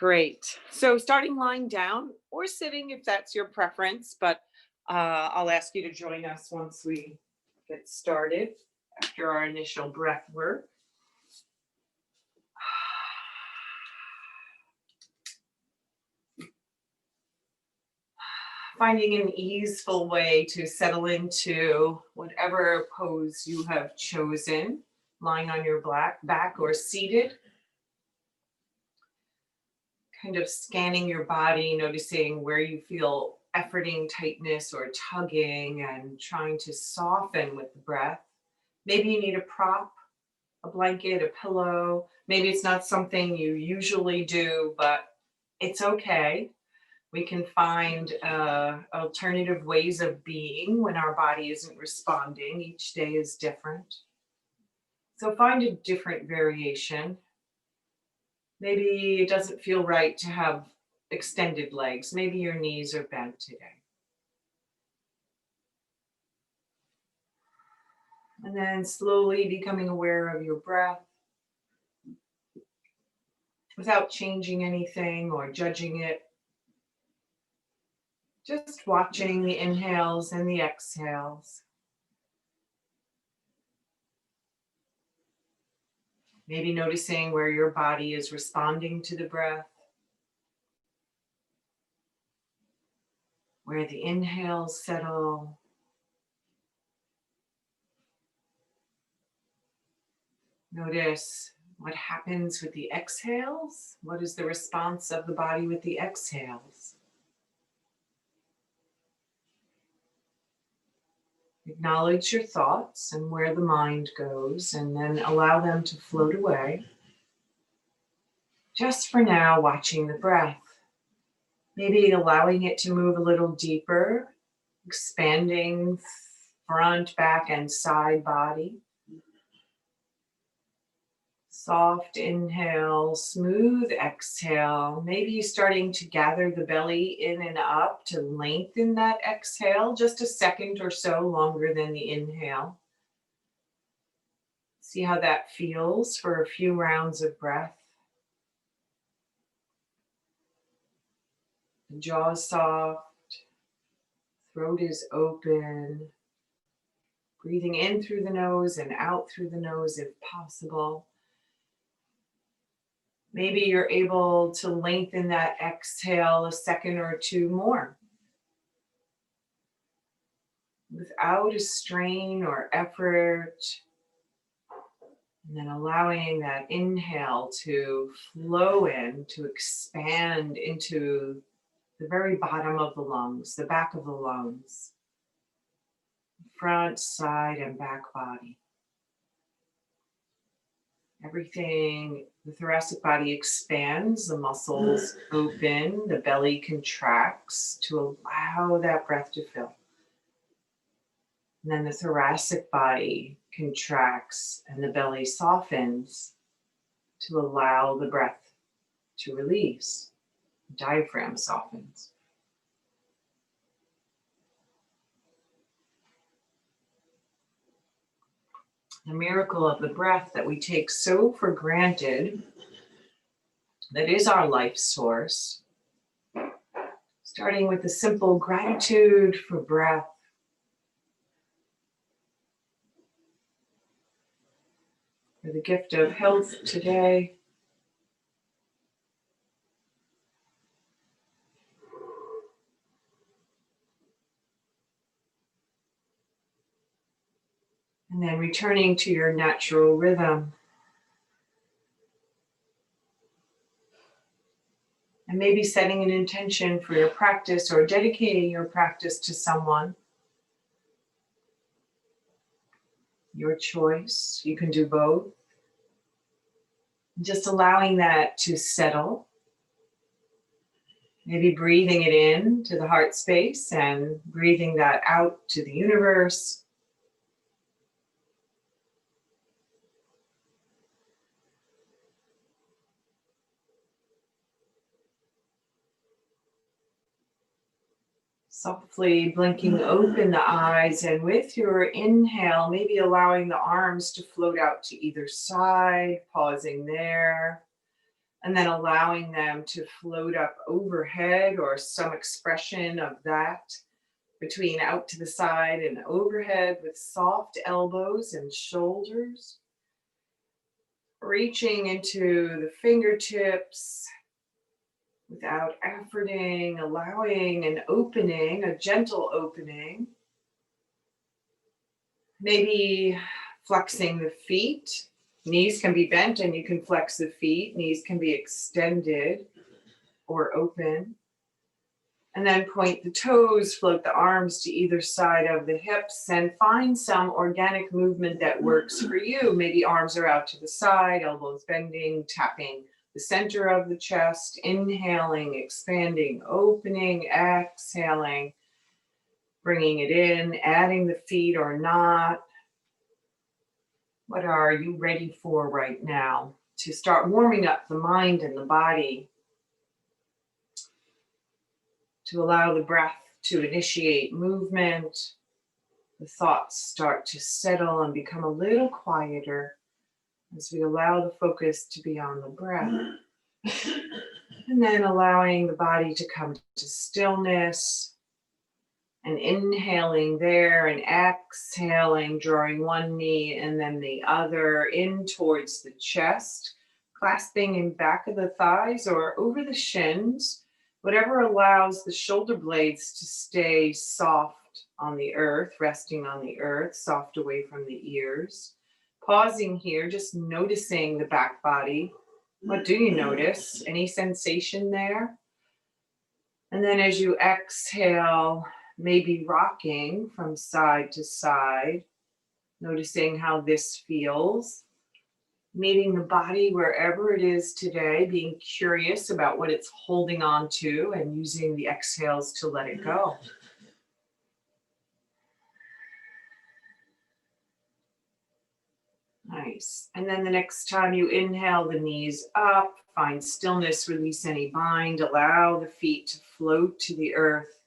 Great. So starting lying down or sitting if that's your preference, but I'll ask you to join us once we get started after our initial breath work. Finding an easeful way to settle into whatever pose you have chosen, lying on your back or seated. Kind of scanning your body, noticing where you feel efforting tightness or tugging and trying to soften with the breath. Maybe you need a prop, a blanket, a pillow. Maybe it's not something you usually do, but it's okay. We can find alternative ways of being when our body isn't responding. Each day is different. So find a different variation. Maybe it doesn't feel right to have extended legs. Maybe your knees are bent today. And then slowly becoming aware of your breath without changing anything or judging it. Just watching the inhales and the exhales. Maybe noticing where your body is responding to the breath. Where the inhales settle. Notice what happens with the exhales. What is the response of the body with the exhales? Acknowledge your thoughts and where the mind goes, and then allow them to float away. Just for now, watching the breath. Maybe allowing it to move a little deeper, expanding front, back, and side body. Soft inhale, smooth exhale. Maybe starting to gather the belly in and up to lengthen that exhale just a second or so longer than the inhale. See how that feels for a few rounds of breath. The jaw is soft, throat is open. Breathing in through the nose and out through the nose if possible. Maybe you're able to lengthen that exhale a second or two more. Without a strain or effort. And then allowing that inhale to flow in, to expand into the very bottom of the lungs, the back of the lungs. Front, side, and back body. Everything, the thoracic body expands, the muscles open, the belly contracts to allow that breath to fill. And then the thoracic body contracts and the belly softens to allow the breath to release. The diaphragm softens. The miracle of the breath that we take so for granted, that is our life source. Starting with the simple gratitude for breath. For the gift of health today. And then returning to your natural rhythm. And maybe setting an intention for your practice or dedicating your practice to someone. Your choice. You can do both. Just allowing that to settle. Maybe breathing it in to the heart space and breathing that out to the universe. Softly blinking open the eyes, and with your inhale, maybe allowing the arms to float out to either side, pausing there. And then allowing them to float up overhead or some expression of that between out to the side and overhead with soft elbows and shoulders. Reaching into the fingertips without efforting, allowing an opening, a gentle opening. Maybe flexing the feet. Knees can be bent and you can flex the feet. Knees can be extended or open. And then point the toes, float the arms to either side of the hips, and find some organic movement that works for you. Maybe arms are out to the side, elbows bending, tapping the center of the chest, inhaling, expanding, opening, exhaling, bringing it in, adding the feet or not. What are you ready for right now to start warming up the mind and the body, to allow the breath to initiate movement, the thoughts start to settle and become a little quieter as we allow the focus to be on the breath. And then allowing the body to come to stillness and inhaling there and exhaling, drawing one knee and then the other in towards the chest, clasping in back of the thighs or over the shins, whatever allows the shoulder blades to stay soft on the earth, resting on the earth, soft away from the ears. Pausing here, just noticing the back body. What do you notice? Any sensation there? And then as you exhale, maybe rocking from side to side, noticing how this feels. Meeting the body wherever it is today, being curious about what it's holding on to and using the exhales to let it go. Nice. And then the next time you inhale, the knees up, find stillness, release any bind, allow the feet to float to the earth.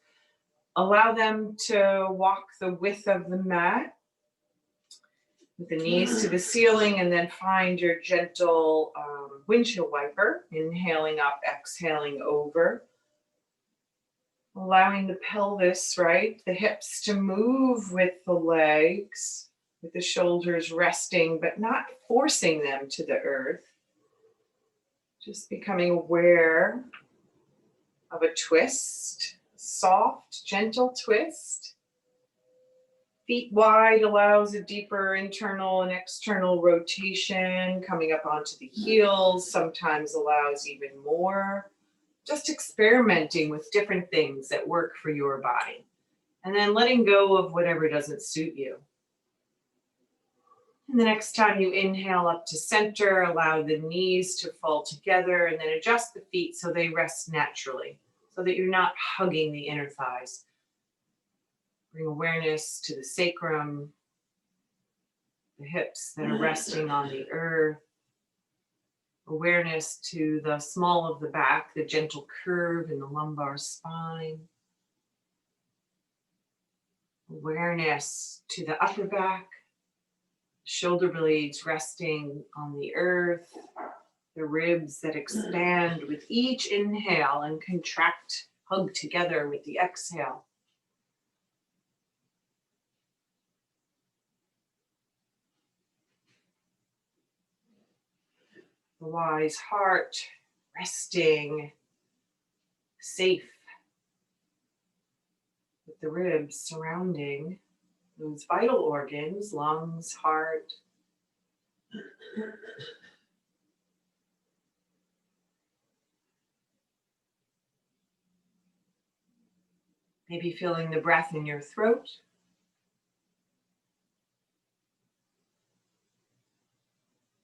Allow them to walk the width of the mat with the knees to the ceiling, and then find your gentle windshield wiper, inhaling up, exhaling over. Allowing the pelvis, right, the hips to move with the legs, with the shoulders resting, but not forcing them to the earth. Just becoming aware of a twist, soft, gentle twist. Feet wide allows a deeper internal and external rotation, coming up onto the heels, sometimes allows even more. Just experimenting with different things that work for your body. And then letting go of whatever doesn't suit you. And the next time you inhale up to center, allow the knees to fall together and then adjust the feet so they rest naturally, so that you're not hugging the inner thighs. Bring awareness to the sacrum, the hips that are resting on the earth. Awareness to the small of the back, the gentle curve in the lumbar spine. Awareness to the upper back, shoulder blades resting on the earth, the ribs that expand with each inhale and contract, hug together with the exhale. The wise heart resting safe with the ribs surrounding those vital organs, lungs, heart. Maybe feeling the breath in your throat.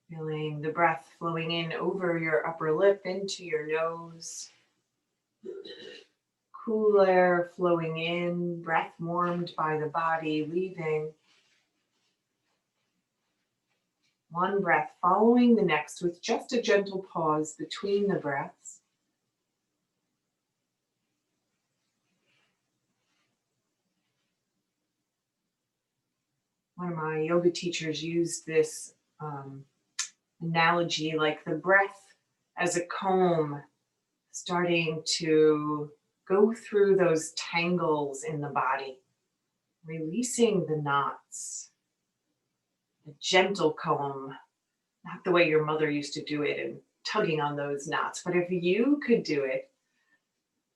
Feeling the breath flowing in over your upper lip into your nose. Cool air flowing in, breath warmed by the body, leaving. One breath following the next with just a gentle pause between the breaths. One of my yoga teachers used this analogy like the breath as a comb starting to go through those tangles in the body, releasing the knots. A gentle comb, not the way your mother used to do it and tugging on those knots, but if you could do it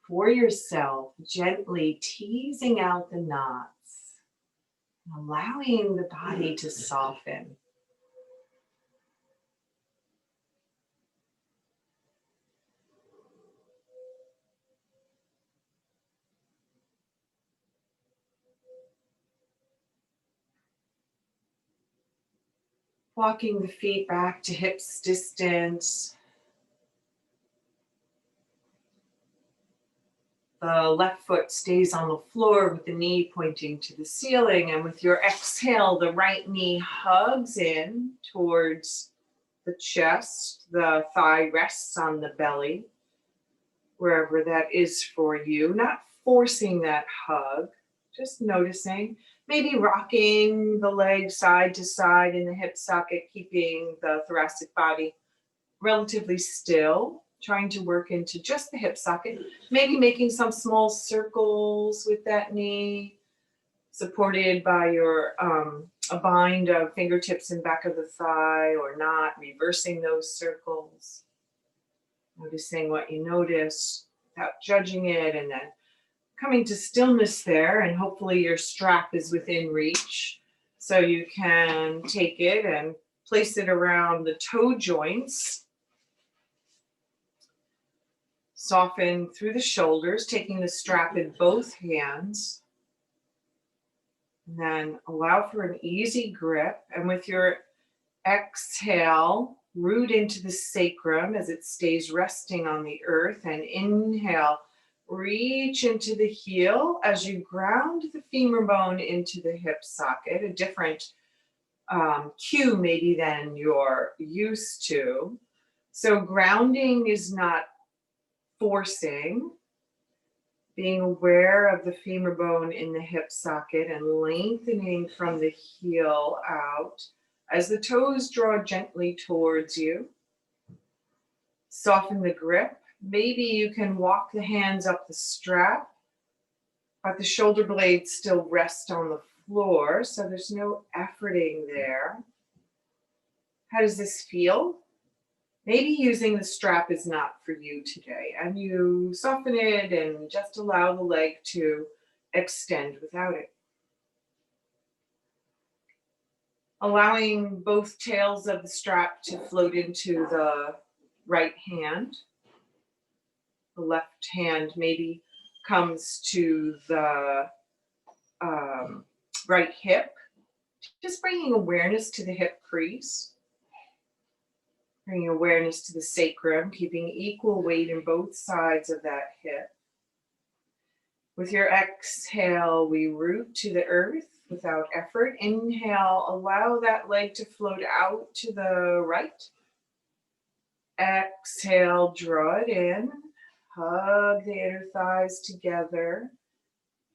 for yourself, gently teasing out the knots, allowing the body to soften. Walking the feet back to hips distance. The left foot stays on the floor with the knee pointing to the ceiling. And with your exhale, the right knee hugs in towards the chest. The thigh rests on the belly, wherever that is for you. Not forcing that hug, just noticing. Maybe rocking the leg side to side in the hip socket, keeping the thoracic body relatively still, trying to work into just the hip socket, maybe making some small circles with that knee, supported by your a bind of fingertips and back of the thigh, or not, reversing those circles, noticing what you notice without judging it, and then coming to stillness there, and hopefully your strap is within reach so you can take it and place it around the toe joints. Soften through the shoulders, taking the strap in both hands. And then allow for an easy grip. And with your exhale, root into the sacrum as it stays resting on the earth. And inhale, reach into the heel as you ground the femur bone into the hip socket. A different cue maybe than you're used to. So grounding is not forcing, being aware of the femur bone in the hip socket and lengthening from the heel out as the toes draw gently towards you. Soften the grip. Maybe you can walk the hands up the strap, but the shoulder blades still rest on the floor, so there's no efforting there. How does this feel? Maybe using the strap is not for you today, and you soften it and just allow the leg to extend without it. Allowing both tails of the strap to float into the right hand. The left hand maybe comes to the right hip, just bringing awareness to the hip crease. Bringing awareness to the sacrum, keeping equal weight in both sides of that hip. With your exhale, we root to the earth without effort. Inhale, allow that leg to float out to the right. Exhale, draw it in. Hug the inner thighs together.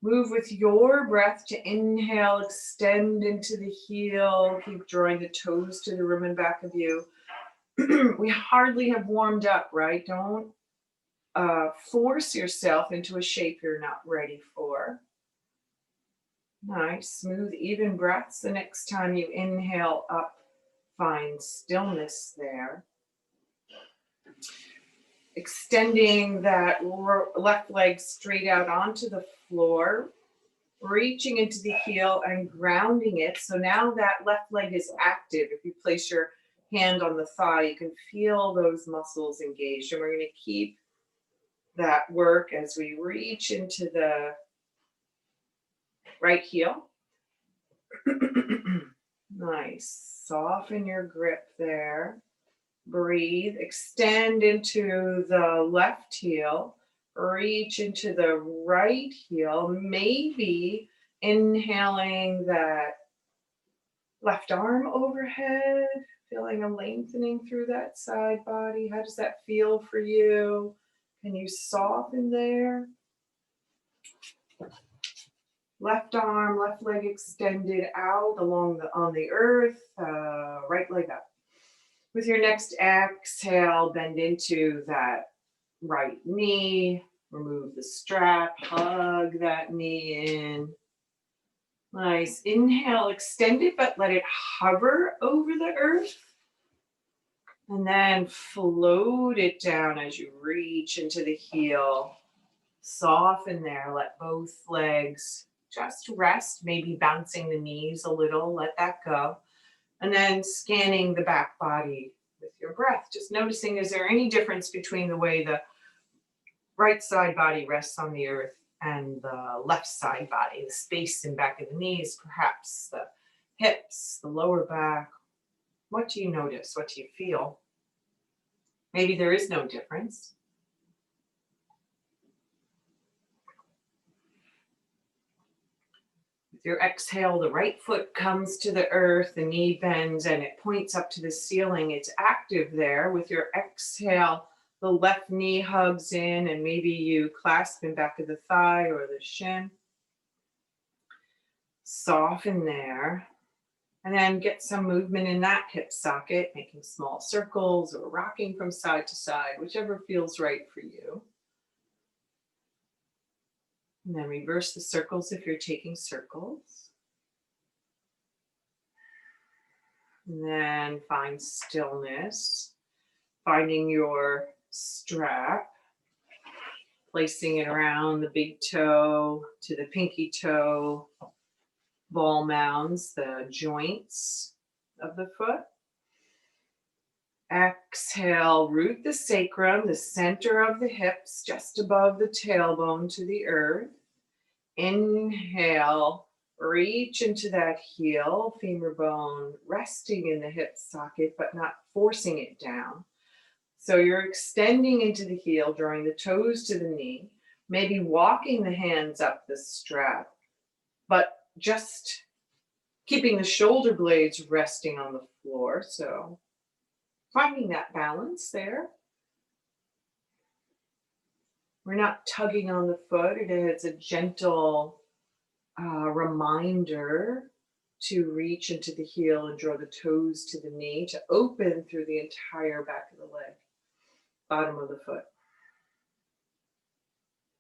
Move with your breath to inhale, extend into the heel. Keep drawing the toes to the room and back of you. We hardly have warmed up, right? Don't force yourself into a shape you're not ready for. Nice, smooth, even breaths. The next time you inhale up, find stillness there. Extending that left leg straight out onto the floor, reaching into the heel and grounding it. So now that left leg is active. If you place your hand on the thigh, you can feel those muscles engaged. And we're going to keep that work as we reach into the right heel. Nice. Soften your grip there. Breathe. Extend into the left heel. Reach into the right heel. Maybe inhaling that left arm overhead. Feeling a lengthening through that side body. How does that feel for you? Can you soften there? Left arm, left leg extended out along on the earth. Right leg up. With your next exhale, bend into that right knee, remove the strap, hug that knee in. Nice. Inhale, extend it, but let it hover over the earth. And then float it down as you reach into the heel. Soften there. Let both legs just rest, maybe bouncing the knees a little. Let that go. And then scanning the back body with your breath. Just noticing, is there any difference between the way the right side body rests on the earth and the left side body, the space in back of the knees, perhaps the hips, the lower back? What do you notice? What do you feel? Maybe there is no difference. With your exhale, the right foot comes to the earth, the knee bends, and it points up to the ceiling. It's active there. With your exhale, the left knee hugs in, and maybe you clasp in back of the thigh or the shin. Soften there. And then get some movement in that hip socket, making small circles or rocking from side to side, whichever feels right for you. And then reverse the circles if you're taking circles. And then find stillness, finding your strap, placing it around the big toe to the pinky toe, ball mounds, the joints of the foot. Exhale, root the sacrum, the center of the hips, just above the tailbone to the earth. Inhale, reach into that heel, femur bone resting in the hip socket, but not forcing it down. So you're extending into the heel, drawing the toes to the knee, maybe walking the hands up the strap, but just keeping the shoulder blades resting on the floor. So finding that balance there. We're not tugging on the foot. It's a gentle reminder to reach into the heel and draw the toes to the knee to open through the entire back of the leg, bottom of the foot.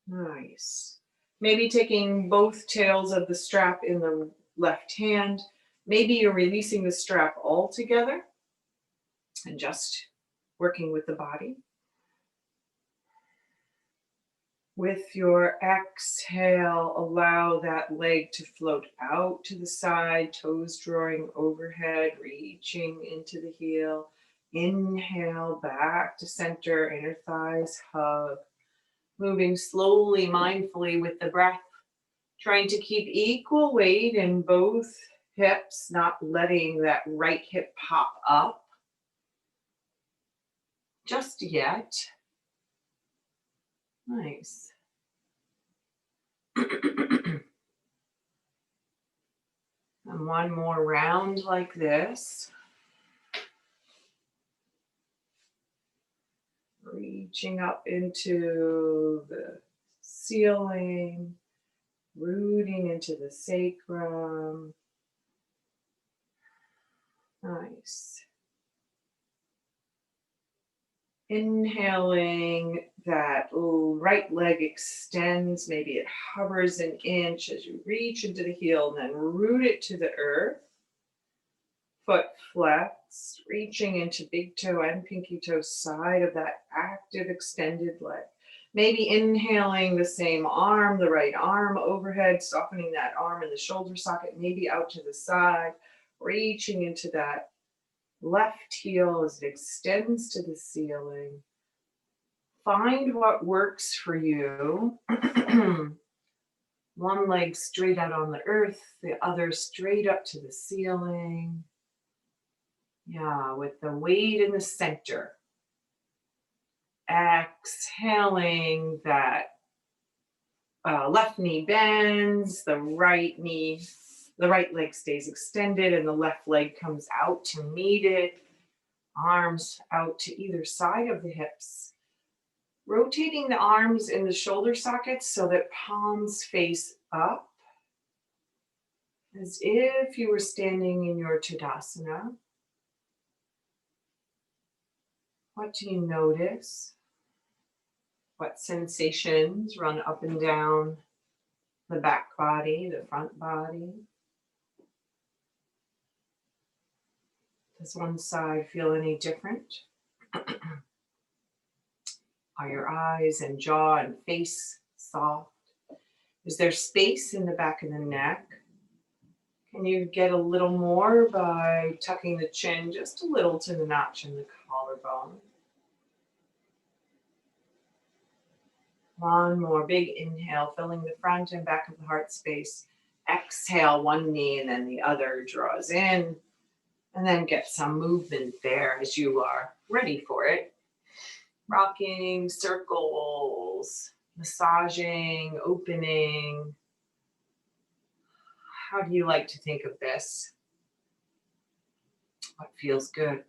Nice. Maybe taking both tails of the strap in the left hand. Maybe you're releasing the strap altogether and just working with the body. With your exhale, allow that leg to float out to the side, toes drawing overhead, reaching into the heel. Inhale, back to center, inner thighs hug. Moving slowly, mindfully with the breath, trying to keep equal weight in both hips, not letting that right hip pop up just yet. Nice. And one more round like this. Reaching up into the ceiling, rooting into the sacrum. Nice. Inhaling, that right leg extends, maybe it hovers an inch as you reach into the heel, and then root it to the earth. Foot flexed, reaching into big toe and pinky toe side of that active extended leg. Maybe inhaling the same arm, the right arm overhead, softening that arm in the shoulder socket, maybe out to the side, reaching into that left heel as it extends to the ceiling. Find what works for you. One leg straight out on the earth, the other straight up to the ceiling. Yeah, with the weight in the center. Exhaling, that left knee bends, the right leg stays extended, and the left leg comes out to meet it. Arms out to either side of the hips. Rotating the arms in the shoulder sockets so that palms face up, as if you were standing in your Tadasana. What do you notice? What sensations run up and down the back body, the front body? Does one side feel any different? Are your eyes and jaw and face soft? Is there space in the back of the neck? Can you get a little more by tucking the chin just a little to the notch in the collarbone? One more big inhale, filling the front and back of the heart space. Exhale, one knee and then the other draws in. And then get some movement there as you are ready for it. Rocking circles, massaging, opening. How do you like to think of this? What feels good?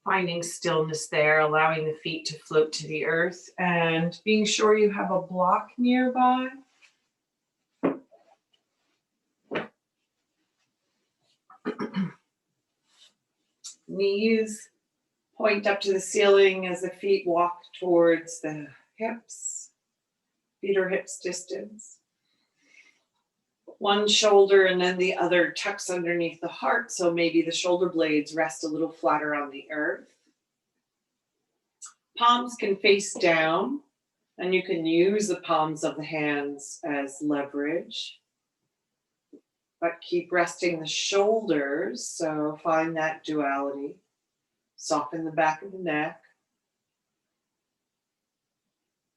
Finding stillness there, allowing the feet to float to the earth, and being sure you have a block nearby. Knees point up to the ceiling as the feet walk towards the hips. Feet are hips distance. One shoulder and then the other tucks underneath the heart, so maybe the shoulder blades rest a little flatter on the earth. Palms can face down, and you can use the palms of the hands as leverage. But keep resting the shoulders, so find that duality. Soften the back of the neck.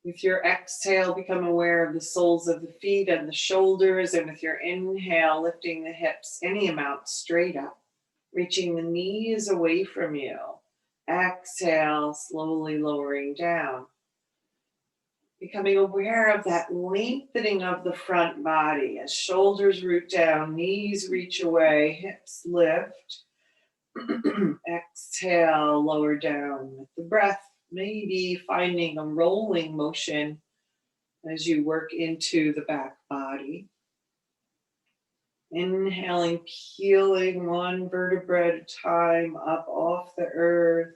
With your exhale, become aware of the soles of the feet and the shoulders, and with your inhale, lifting the hips any amount straight up, reaching the knees away from you. Exhale, slowly lowering down. Becoming aware of that lengthening of the front body as shoulders root down, knees reach away, hips lift. Exhale, lower down with the breath, maybe finding a rolling motion as you work into the back body. Inhaling, peeling one vertebra at a time up off the earth,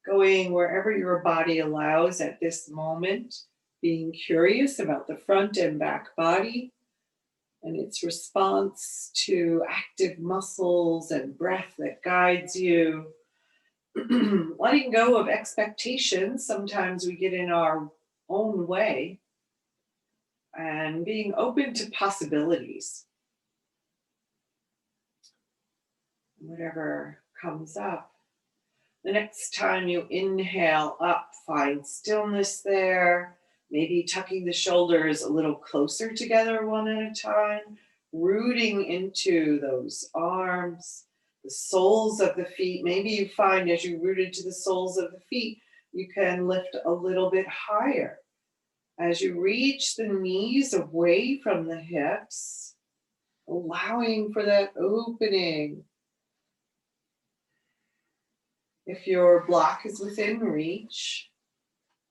going wherever your body allows at this moment, being curious about the front and back body and its response to active muscles and breath that guides you. Letting go of expectations. Sometimes we get in our own way, and being open to possibilities. Whatever comes up. The next time you inhale up, find stillness there. Maybe tucking the shoulders a little closer together one at a time, rooting into those arms, the soles of the feet. Maybe you find as you root into the soles of the feet, you can lift a little bit higher. As you reach the knees away from the hips, allowing for that opening. If your block is within reach,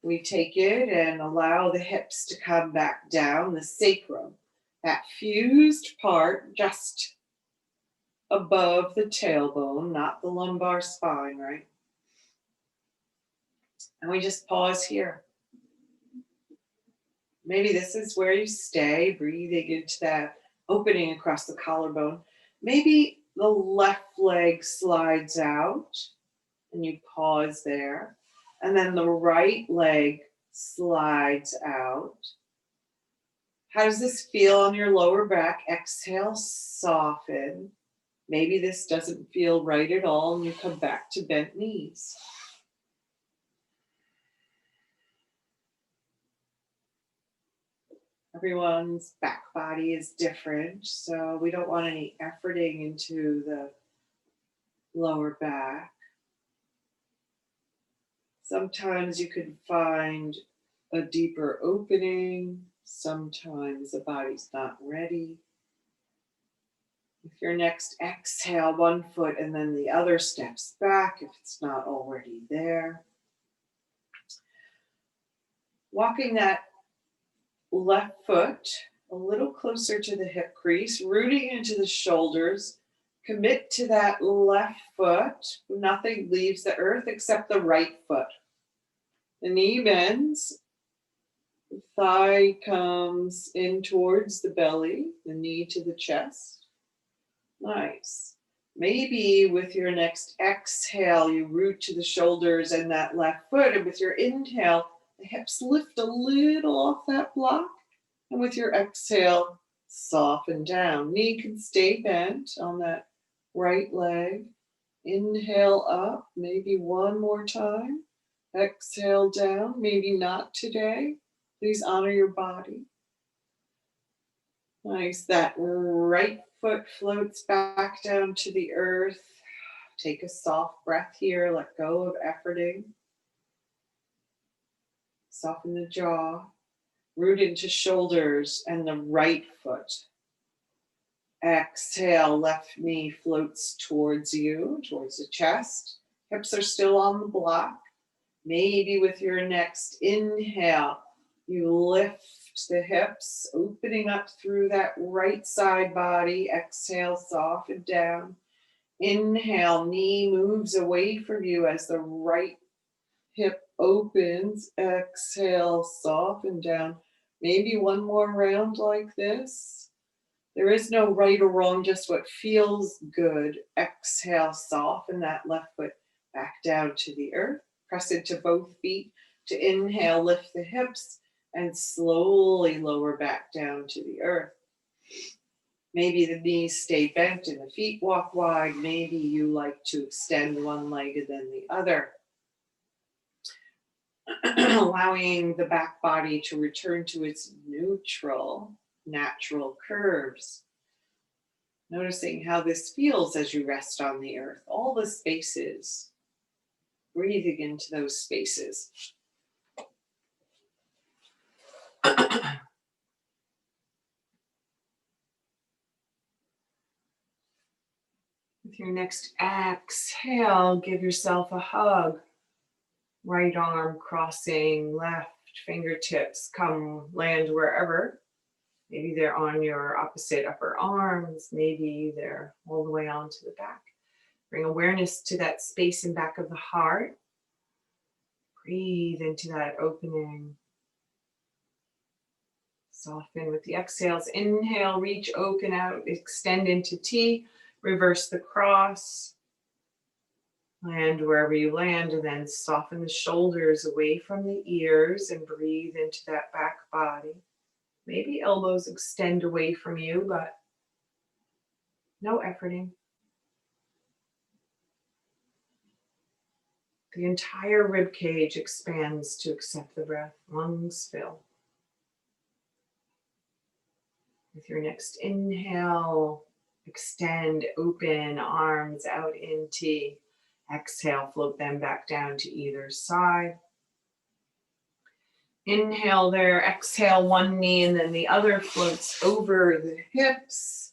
we take it and allow the hips to come back down, the sacrum, that fused part just above the tailbone, not the lumbar spine, right? And we just pause here. Maybe this is where you stay, breathing into that opening across the collarbone. Maybe the left leg slides out and you pause there. And then the right leg slides out. How does this feel on your lower back? Exhale, soften. Maybe this doesn't feel right at all and you come back to bent knees. Everyone's back body is different, so we don't want any efforting into the lower back. Sometimes you can find a deeper opening. Sometimes the body's not ready. With your next exhale, one foot and then the other steps back if it's not already there. Walking that left foot a little closer to the hip crease, rooting into the shoulders, Commit to that left foot. Nothing leaves the earth except the right foot. The knee bends. The thigh comes in towards the belly, the knee to the chest. Nice. Maybe with your next exhale, you root to the shoulders and that left foot. And with your inhale, the hips lift a little off that block. And with your exhale, soften down. Knee can stay bent on that right leg. Inhale up, maybe one more time. Exhale down, maybe not today. Please honor your body. Nice. That right foot floats back down to the earth. Take a soft breath here. Let go of efforting. Soften the jaw. Root into shoulders and the right foot. Exhale, left knee floats towards you, towards the chest. Hips are still on the block. Maybe with your next inhale, you lift the hips, opening up through that right side body. Exhale, soften down. Inhale, knee moves away from you as the right hip opens. Exhale, soften down. Maybe one more round like this. There is no right or wrong, just what feels good. Exhale, soften that left foot back down to the earth. Press into both feet. To inhale, lift the hips and slowly lower back down to the earth. Maybe the knees stay bent and the feet walk wide. Maybe you like to extend one leg and then the other. Allowing the back body to return to its neutral, natural curves. Noticing how this feels as you rest on the earth. All the spaces. Breathing into those spaces. With your next exhale, give yourself a hug. Right arm crossing, left fingertips come land wherever. Maybe they're on your opposite upper arms. Maybe they're all the way onto the back. Bring awareness to that space in back of the heart. Breathe into that opening. Soften with the exhales. Inhale, reach, open out, extend into T. Reverse the cross. Land wherever you land, and then soften the shoulders away from the ears and breathe into that back body. Maybe elbows extend away from you, but no efforting. The entire rib cage expands to accept the breath. Lungs fill. With your next inhale, extend, open, arms out in T. Exhale, float them back down to either side. Inhale there, exhale, one knee and then the other floats over the hips.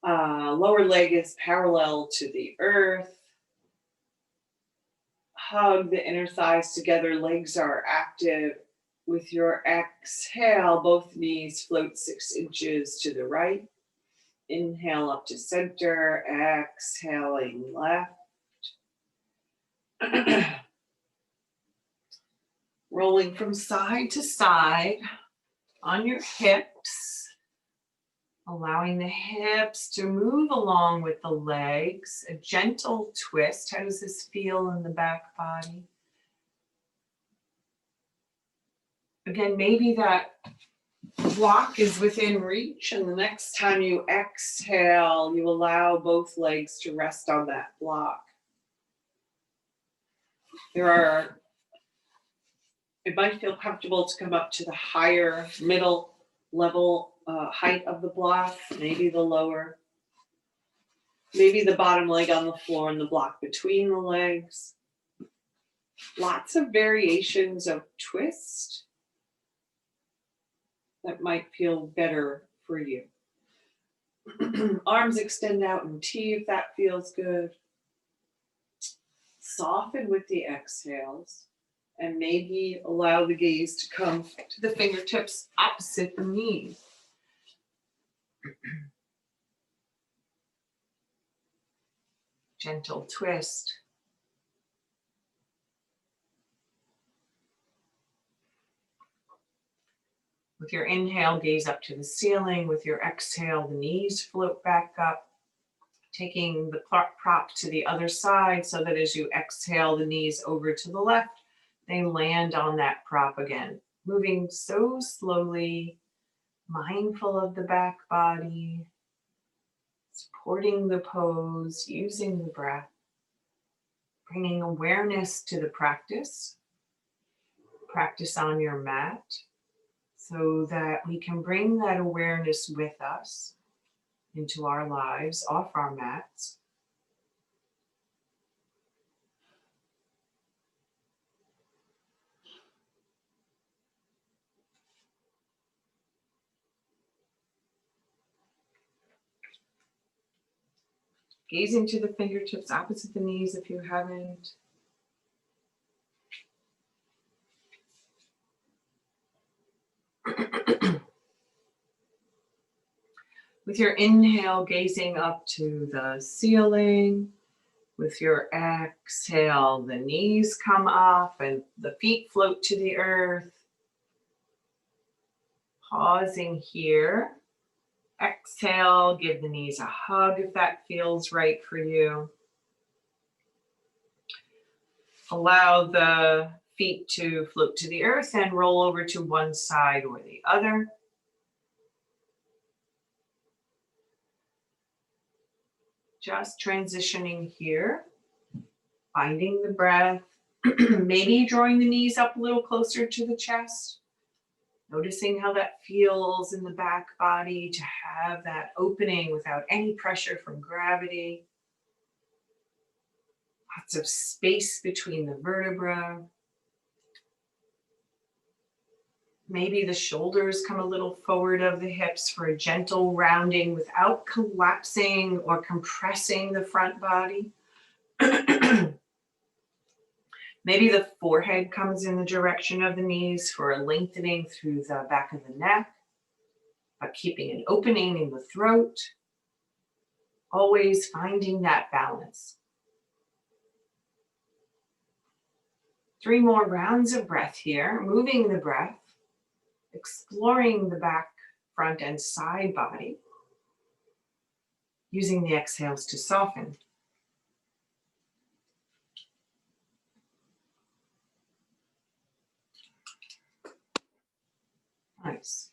Lower leg is parallel to the earth. Hug the inner thighs together, legs are active. With your exhale, both knees float 6 inches to the right. Inhale up to center, exhaling left. Rolling from side to side on your hips, allowing the hips to move along with the legs, a gentle twist. How does this feel in the back body? Again, maybe that block is within reach, and the next time you exhale, you allow both legs to rest on that block. It might feel comfortable to come up to the higher middle level height of the block, maybe the lower, maybe the bottom leg on the floor and the block between the legs. Lots of variations of twist that might feel better for you. Arms extend out in T if that feels good. Soften with the exhales. And maybe allow the gaze to come to the fingertips opposite the knees. Gentle twist. With your inhale, gaze up to the ceiling. With your exhale, the knees float back up, taking the prop to the other side so that as you exhale the knees over to the left, they land on that prop again. Moving so slowly, mindful of the back body, supporting the pose, using the breath, bringing awareness to the practice on your mat, so that we can bring that awareness with us into our lives, off our mats. Gazing to the fingertips opposite the knees if you haven't. With your inhale, gazing up to the ceiling. With your exhale, the knees come up and the feet float to the earth. Pausing here. Exhale, give the knees a hug if that feels right for you. Allow the feet to float to the earth and roll over to one side or the other. Just transitioning here, finding the breath, maybe drawing the knees up a little closer to the chest, noticing how that feels in the back body to have that opening without any pressure from gravity. Lots of space between the vertebrae. Maybe the shoulders come a little forward of the hips for a gentle rounding without collapsing or compressing the front body. Maybe the forehead comes in the direction of the knees for a lengthening through the back of the neck, but keeping an opening in the throat. Always finding that balance. 3 more rounds of breath here, moving the breath, exploring the back, front, and side body, using the exhales to soften. Nice.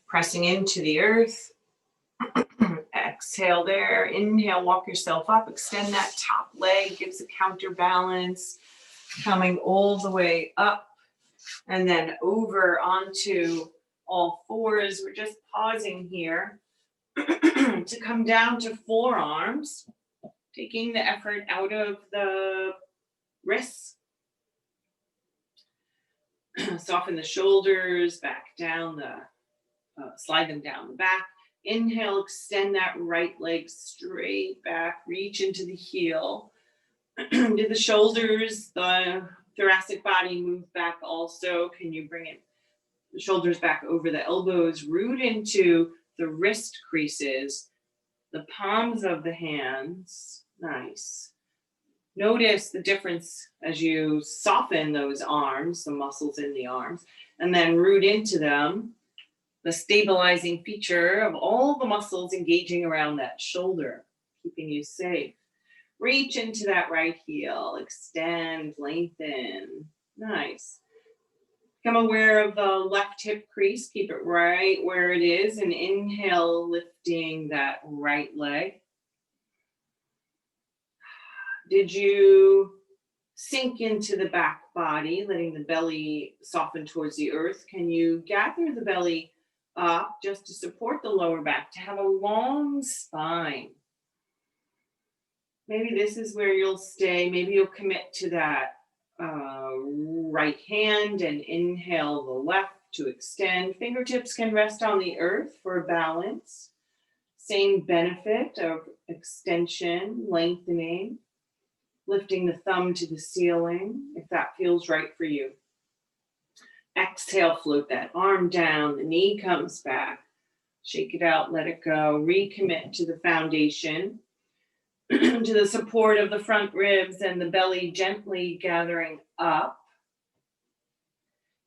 Pressing into the earth. Exhale there. Inhale, walk yourself up. Extend that top leg, gives a counterbalance. Coming all the way up and then over onto all fours. We're just pausing here to come down to forearms, taking the effort out of the wrists. Soften the shoulders, back down slide them down the back. Inhale, extend that right leg straight back, reach into the heel. Did the shoulders, the thoracic body move back also? Can you bring the shoulders back over the elbows, root into the wrist creases, the palms of the hands. Nice. Notice the difference as you soften those arms, the muscles in the arms, and then root into them, the stabilizing feature of all the muscles engaging around that shoulder, keeping you safe. Reach into that right heel, extend, lengthen. Nice. Become aware of the left hip crease. Keep it right where it is. And inhale, lifting that right leg. Did you sink into the back body, letting the belly soften towards the earth? Can you gather the belly up just to support the lower back, to have a long spine? Maybe this is where you'll stay. Maybe you'll commit to that right hand and inhale the left to extend. Fingertips can rest on the earth for balance. Same benefit of extension, lengthening, lifting the thumb to the ceiling if that feels right for you. Exhale, float that arm down, the knee comes back. Shake it out, let it go, recommit to the foundation. to the support of the front ribs and the belly gently gathering up.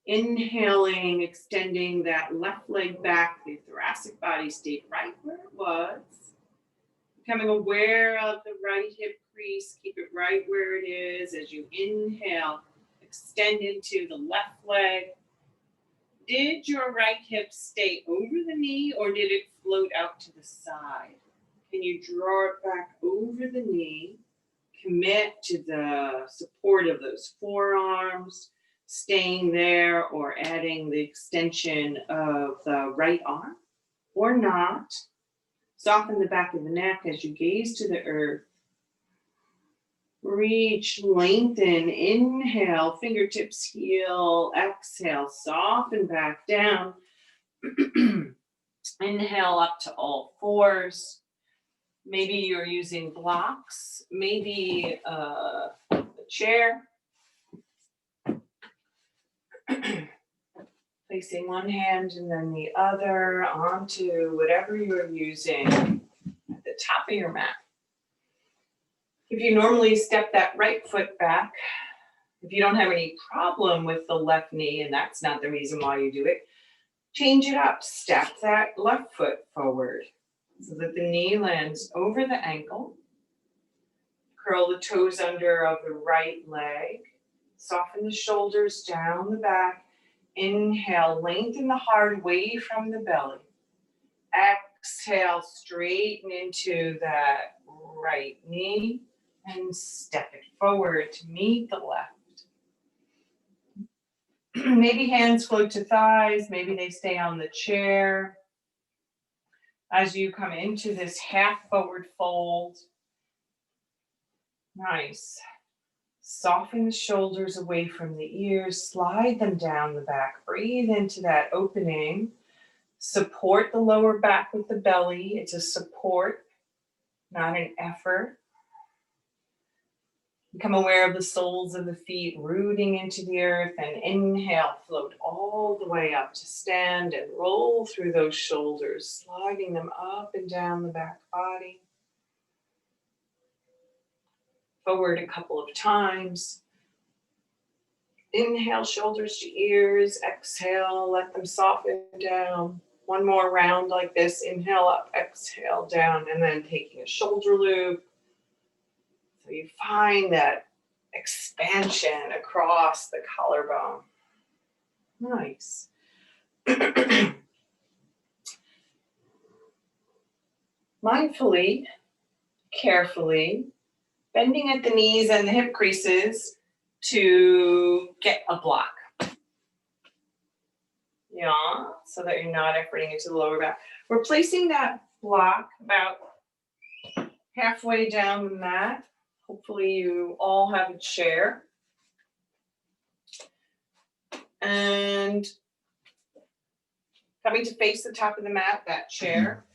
Inhaling, extending that left leg back, the thoracic body stayed right where it was. Becoming aware of the right hip crease, keep it right where it is as you inhale, extend into the left leg. Did your right hip stay over the knee or did it float out to the side? Can you draw it back over the knee? Commit to the support of those forearms, staying there or adding the extension of the right arm or not. Soften the back of the neck as you gaze to the earth. Reach, lengthen, inhale, fingertips heel, exhale, soften back down. Inhale up to all fours. Maybe you're using blocks, maybe a chair. Placing one hand and then the other onto whatever you're using at the top of your mat. If you normally step that right foot back, if you don't have any problem with the left knee, and that's not the reason why you do it, change it up. Step that left foot forward so that the knee lands over the ankle. Curl the toes under of the right leg. Soften the shoulders down the back. Inhale, lengthen the heart away from the belly. Exhale, straighten into that right knee and step it forward to meet the left. Maybe hands float to thighs, maybe they stay on the chair. As you come into this half forward fold, nice. Soften the shoulders away from the ears, slide them down the back, breathe into that opening. Support the lower back with the belly. It's a support, not an effort. Become aware of the soles of the feet rooting into the earth, and inhale, float all the way up to stand and roll through those shoulders, sliding them up and down the back body. Forward a couple of times. Inhale, shoulders to ears. Exhale, let them soften down. One more round like this. Inhale up, exhale down, and then taking a shoulder loop. So you find that expansion across the collarbone. Nice. Mindfully, carefully, bending at the knees and the hip creases to get a block. Yeah, so that you're not efforting into the lower back. We're placing that block about halfway down the mat. Hopefully you all have a chair. And coming to face the top of the mat, that chair.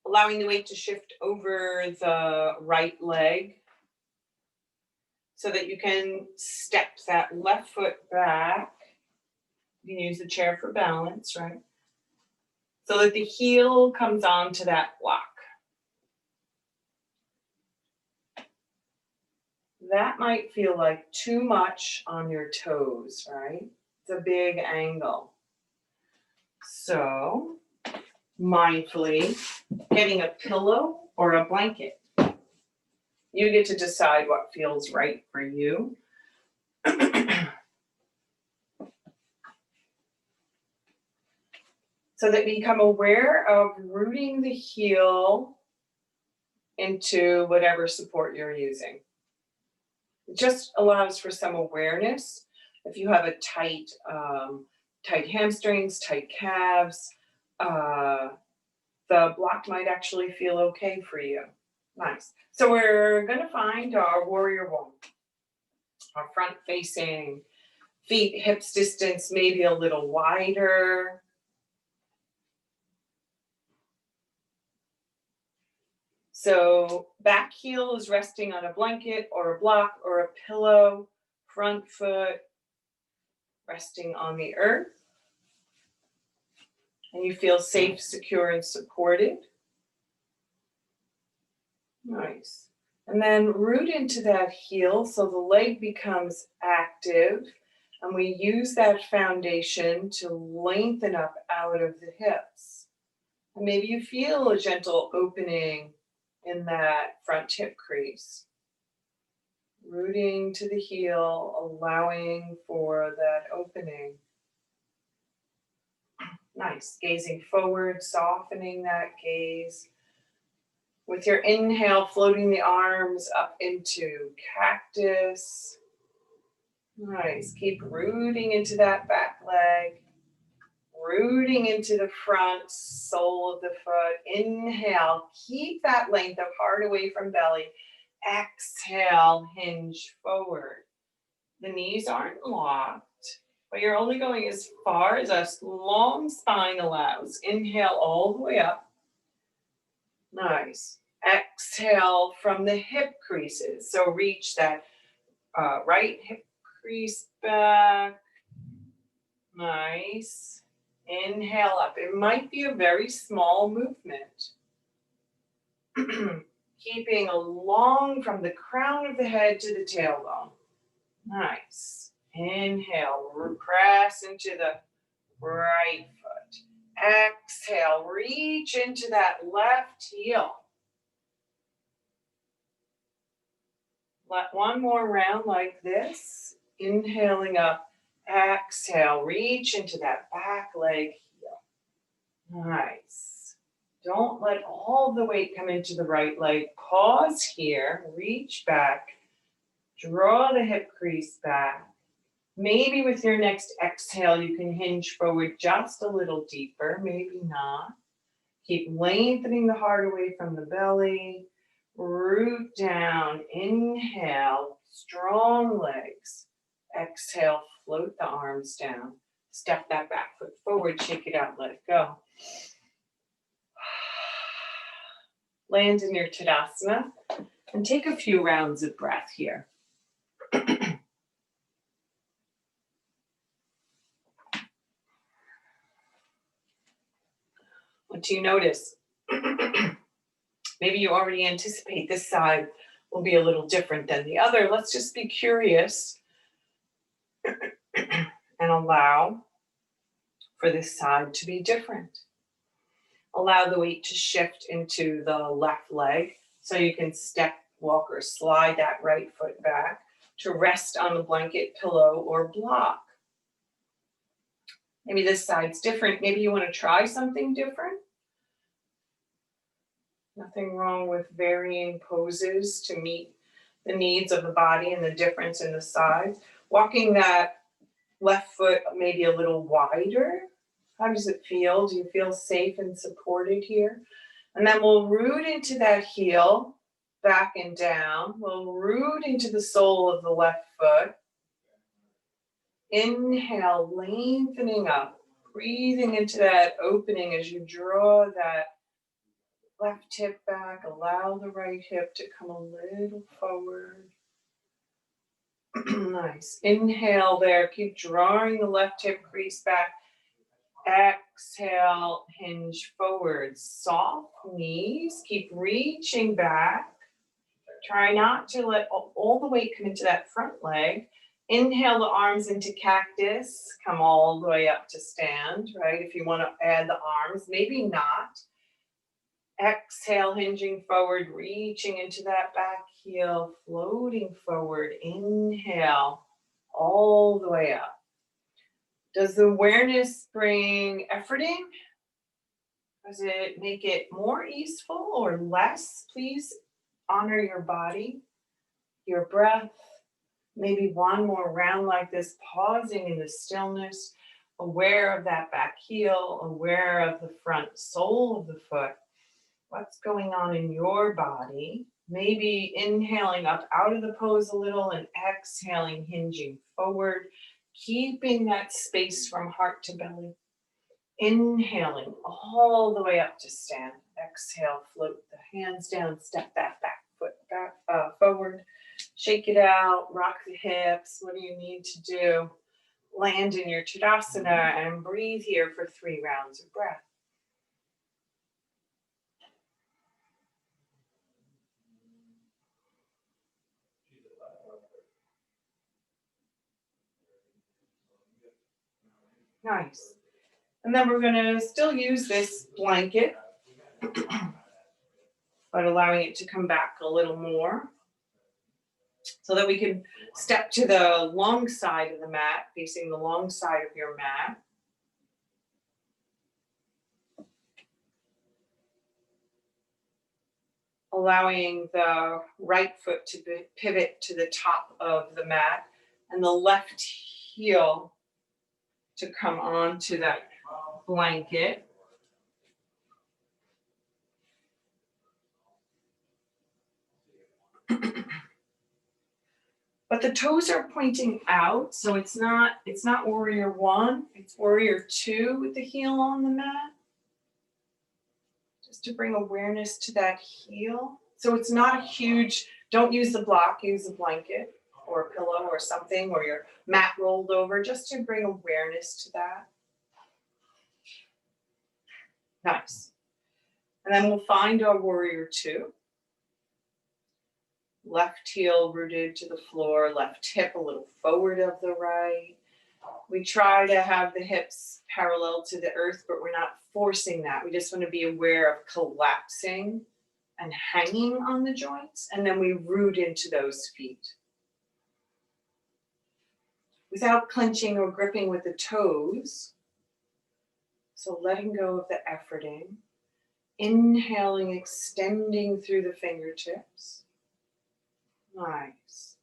Allowing the weight to shift over the right leg so that you can step that left foot back. You can use the chair for balance, right? So that the heel comes onto that block. That might feel like too much on your toes, right? It's a big angle. So, mindfully getting a pillow or a blanket. You get to decide what feels right for you. So that we become aware of rooting the heel into whatever support you're using. It just allows for some awareness. If you have a tight hamstrings, tight calves, the block might actually feel okay for you. Nice. So we're going to find our warrior one. Our front facing, feet hips distance maybe a little wider. So back heel is resting on a blanket or a block or a pillow. Front foot resting on the earth. And you feel safe, secure, and supported. Nice. And then root into that heel so the leg becomes active. And we use that foundation to lengthen up out of the hips. And maybe you feel a gentle opening in that front hip crease. Rooting to the heel, allowing for that opening. Nice. Gazing forward, softening that gaze. With your inhale, floating the arms up into cactus. Nice. Keep rooting into that back leg. Rooting into the front sole of the foot. Inhale. Keep that length of heart away from belly. Exhale. Hinge forward. The knees aren't locked, but you're only going as far as a long spine allows. Inhale all the way up. Nice. Exhale from the hip creases. So reach that right hip crease back. Nice. Inhale up. It might be a very small movement. Keeping along from the crown of the head to the tailbone. Nice. Inhale. Press into the right foot. Exhale. Reach into that left heel. Let one more round like this. Inhaling up. Exhale. Reach into that back leg heel. Nice. Don't let all the weight come into the right leg. Pause here. Reach back. Draw the hip crease back. Maybe with your next exhale, you can hinge forward just a little deeper. Maybe not. Keep lengthening the heart away from the belly. Root down. Inhale. Strong legs. Exhale. Float the arms down. Step that back foot forward. Shake it out. Let it go. Land in your Tadasana and take a few rounds of breath here. What do you notice? Maybe you already anticipate this side will be a little different than the other. Let's just be curious and allow for this side to be different. Allow the weight to shift into the left leg so you can step, walk, or slide that right foot back to rest on the blanket, pillow, or block. Maybe this side's different. Maybe you want to try something different. Nothing wrong with varying poses to meet the needs of the body and the difference in the sides. Walking that left foot maybe a little wider. How does it feel? Do you feel safe and supported here? And then we'll root into that heel, back and down. We'll root into the sole of the left foot. Inhale, lengthening up, breathing into that opening as you draw that left hip back. Allow the right hip to come a little forward. Nice. Inhale there. Keep drawing the left hip crease back. Exhale, hinge forward. Soft knees. Keep reaching back. Try not to let all the weight come into that front leg. Inhale the arms into cactus. Come all the way up to stand, right? If you want to add the arms, maybe not. Exhale, hinging forward, reaching into that back heel, floating forward. Inhale, all the way up. Does the awareness bring efforting? Does it make it more easeful or less? Please honor your body, your breath. Maybe one more round like this, pausing in the stillness, aware of that back heel, aware of the front sole of the foot. What's going on in your body? Maybe inhaling up out of the pose a little and exhaling, hinging forward, keeping that space from heart to belly. Inhaling all the way up to stand. Exhale, float the hands down, step that back foot back forward. Shake it out, rock the hips. What do you need to do? Land in your Tadasana and breathe here for 3 rounds of breath. Nice. And then we're gonna still use this blanket, but allowing it to come back a little more so that we can step to the long side of the mat, facing the long side of your mat. Allowing the right foot to pivot to the top of the mat and the left heel to come onto that blanket. But the toes are pointing out, so it's not warrior one, it's warrior two with the heel on the mat. Just to bring awareness to that heel. So it's not a huge, don't use the block, use a blanket or a pillow or something, or your mat rolled over, just to bring awareness to that. Nice. And then we'll find our warrior two. Left heel rooted to the floor, left hip a little forward of the right. We try to have the hips parallel to the earth, but we're not forcing that. We just want to be aware of collapsing and hanging on the joints, and then we root into those feet. Without clenching or gripping with the toes. So letting go of the efforting. Inhaling, extending through the fingertips. Nice.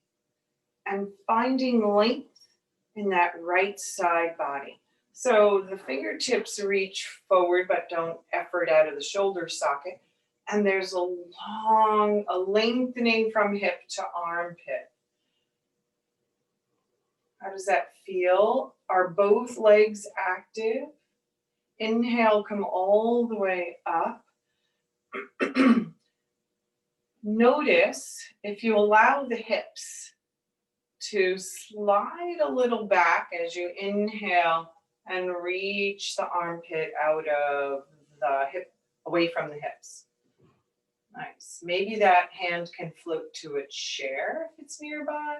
And finding length in that right side body. So the fingertips reach forward, but don't effort out of the shoulder socket. And there's a lengthening from hip to armpit. How does that feel? Are both legs active? Inhale, come all the way up. Notice if you allow the hips to slide a little back as you inhale and reach the armpit out of the hip, away from the hips. Nice. Maybe that hand can float to a chair if it's nearby,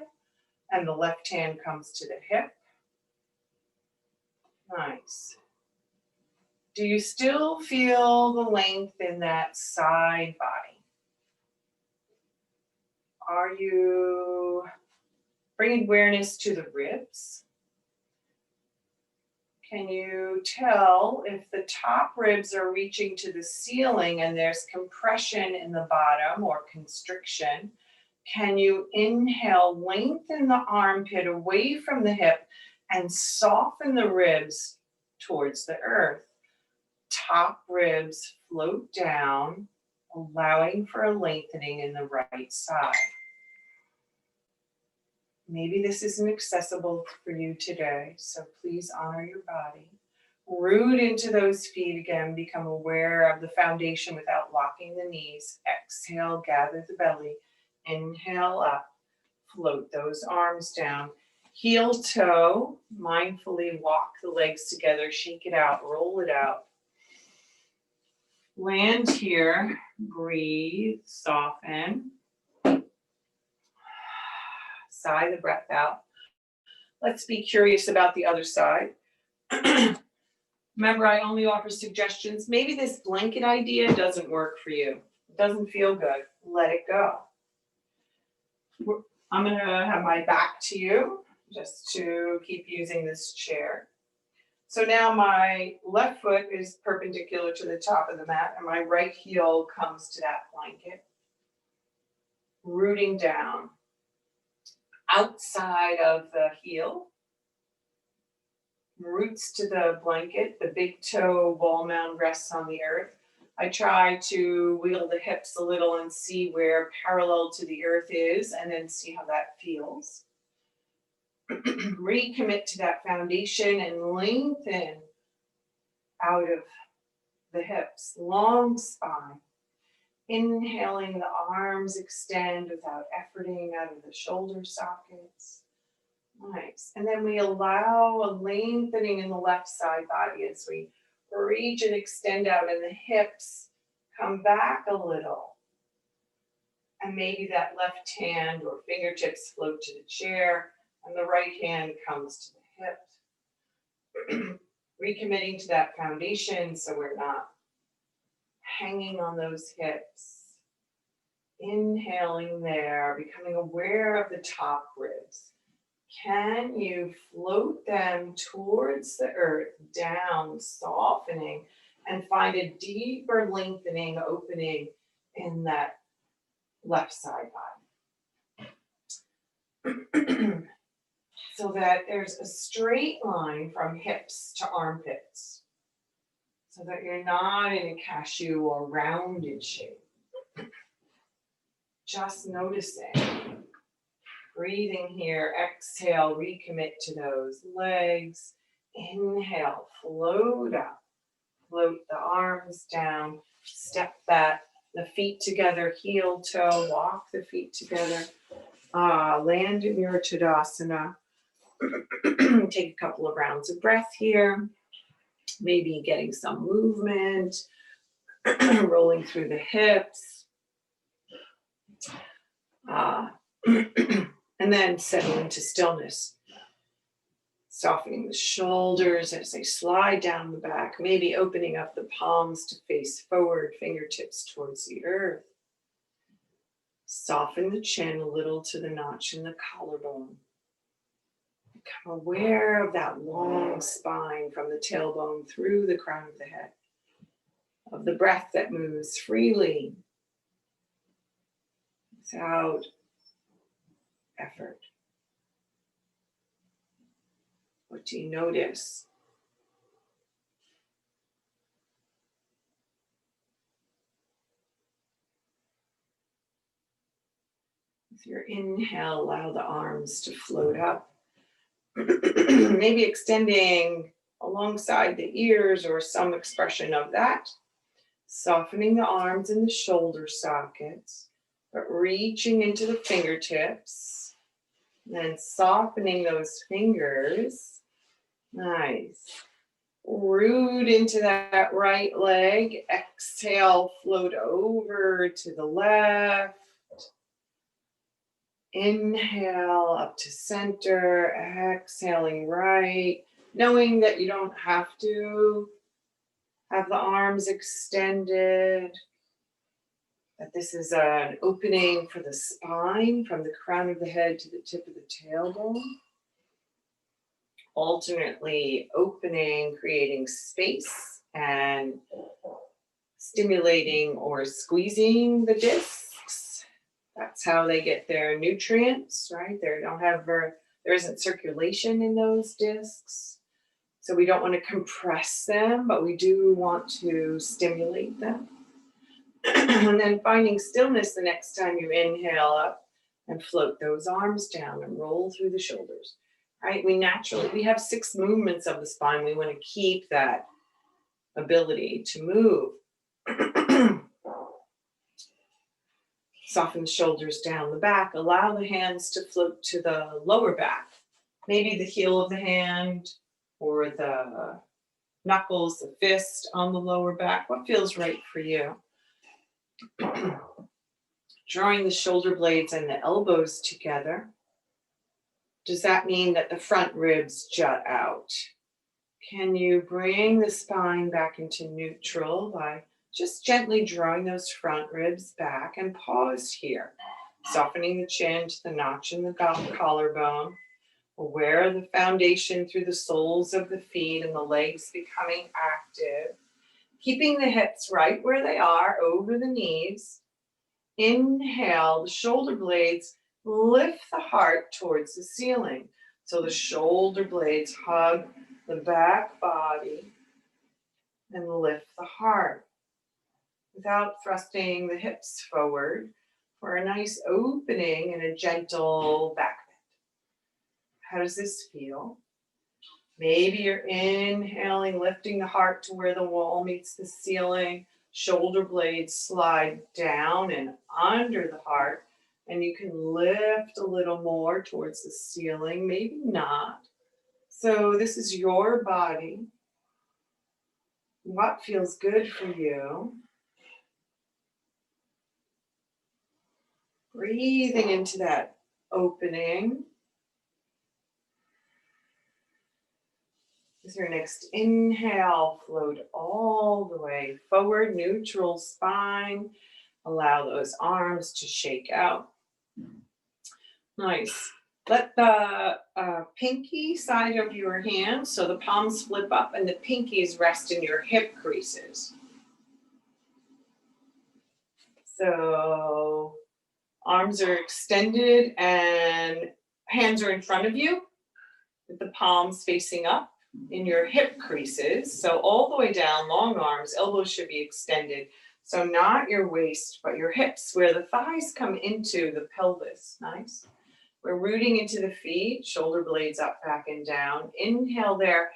and the left hand comes to the hip. Nice. Do you still feel the length in that side body? Are you bringing awareness to the ribs? Can you tell if the top ribs are reaching to the ceiling and there's compression in the bottom or constriction? Can you inhale, lengthen the armpit away from the hip and soften the ribs towards the earth? Top ribs float down, allowing for a lengthening in the right side. Maybe this isn't accessible for you today, so please honor your body. Root into those feet again, become aware of the foundation without locking the knees. Exhale, gather the belly. Inhale up, float those arms down. Heel toe, mindfully walk the legs together, shake it out, roll it out. Land here, breathe, soften. Sigh the breath out. Let's be curious about the other side. Remember, I only offer suggestions. Maybe this blanket idea doesn't work for you. It doesn't feel good. Let it go. I'm going to have my back to you just to keep using this chair. So now my left foot is perpendicular to the top of the mat and my right heel comes to that blanket. Rooting down. Outside of the heel. Roots to the blanket. The big toe ball mound rests on the earth. I try to wiggle the hips a little and see where parallel to the earth is and then see how that feels. Recommit to that foundation and lengthen out of the hips, long spine. Inhaling, the arms extend without efforting out of the shoulder sockets. Nice. And then we allow a lengthening in the left side body as we reach and extend out and the hips come back a little. And maybe that left hand or fingertips float to the chair and the right hand comes to the hip. recommitting to that foundation so we're not hanging on those hips. Inhaling there, becoming aware of the top ribs. Can you float them towards the earth, down, softening, and find a deeper lengthening, opening in that left side body. So that there's a straight line from hips to armpits. So that you're not in a cashew or rounded shape. Just noticing. Breathing here, exhale, recommit to those legs. Inhale, float up. Float the arms down. Step the feet together, heel toe, walk the feet together. Land in your Tadasana. Take a couple of rounds of breath here. Maybe getting some movement. Rolling through the hips. And then settle into stillness. Softening the shoulders as they slide down the back, maybe opening up the palms to face forward, fingertips towards the earth. Soften the chin a little to the notch in the collarbone. Become aware of that long spine from the tailbone through the crown of the head, of the breath that moves freely without effort. What do you notice? With your inhale, allow the arms to float up. Maybe extending alongside the ears or some expression of that. Softening the arms and the shoulder sockets, but reaching into the fingertips. Then softening those fingers. Nice. Root into that right leg. Exhale, float over to the left. Inhale up to center. Exhaling right. Knowing that you don't have to have the arms extended. That this is an opening for the spine from the crown of the head to the tip of the tailbone. Alternately opening, creating space and stimulating or squeezing the discs. That's how they get their nutrients, right? There isn't circulation in those discs. So we don't want to compress them, but we do want to stimulate them. And then finding stillness the next time you inhale up and float those arms down and roll through the shoulders. Right? We have 6 movements of the spine. We want to keep that ability to move. Soften the shoulders down the back. Allow the hands to float to the lower back. Maybe the heel of the hand or the knuckles, the fist on the lower back. What feels right for you? Drawing the shoulder blades and the elbows together. Does that mean that the front ribs jut out? Can you bring the spine back into neutral by just gently drawing those front ribs back and pause here, softening the chin to the notch in the collarbone, aware of the foundation through the soles of the feet and the legs becoming active, keeping the hips right where they are over the knees. Inhale, the shoulder blades lift the heart towards the ceiling. So the shoulder blades hug the back body and lift the heart without thrusting the hips forward for a nice opening and a gentle back bend. How does this feel? Maybe you're inhaling, lifting the heart to where the wall meets the ceiling. Shoulder blades slide down and under the heart. And you can lift a little more towards the ceiling, maybe not. So this is your body. What feels good for you? Breathing into that opening. With your next inhale, float all the way forward, neutral spine. Allow those arms to shake out. Nice. Let the pinky side of your hand, so the palms flip up and the pinkies rest in your hip creases. So arms are extended and hands are in front of you with the palms facing up in your hip creases. So all the way down, long arms, elbows should be extended. So not your waist, but your hips, where the thighs come into the pelvis. Nice. We're rooting into the feet, shoulder blades up, back, and down. Inhale there,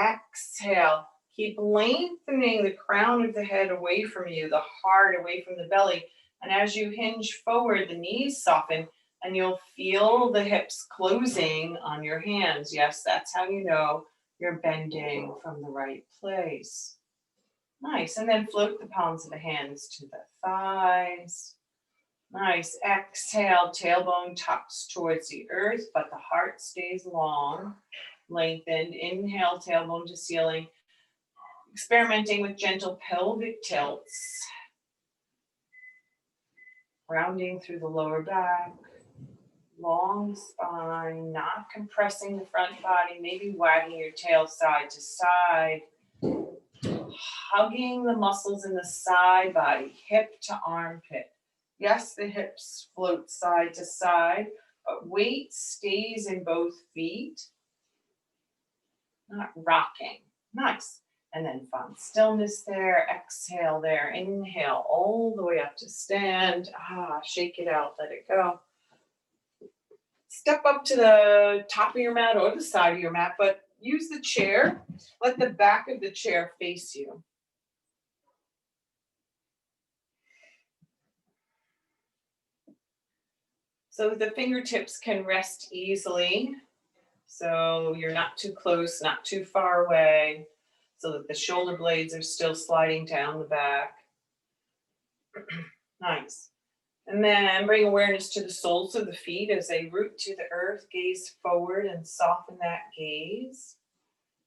exhale. Keep lengthening the crown of the head away from you, the heart away from the belly. And as you hinge forward, the knees soften, and you'll feel the hips closing on your hands. Yes, that's how you know you're bending from the right place. Nice, and then float the palms of the hands to the thighs. Nice, exhale, tailbone tucks towards the earth, but the heart stays long, lengthened. Inhale, tailbone to ceiling. Experimenting with gentle pelvic tilts. Rounding through the lower back, long spine, not compressing the front body, maybe wagging your tail side to side. Hugging the muscles in the side body, hip to armpit. Yes, the hips float side to side, but weight stays in both feet. Not rocking. Nice. And then find stillness there. Exhale there. Inhale all the way up to stand. Shake it out. Let it go. Step up to the top of your mat or the side of your mat, but use the chair. Let the back of the chair face you. So the fingertips can rest easily. So you're not too close, not too far away, so that the shoulder blades are still sliding down the back. Nice. And then bring awareness to the soles of the feet as they root to the earth, gaze forward and soften that gaze.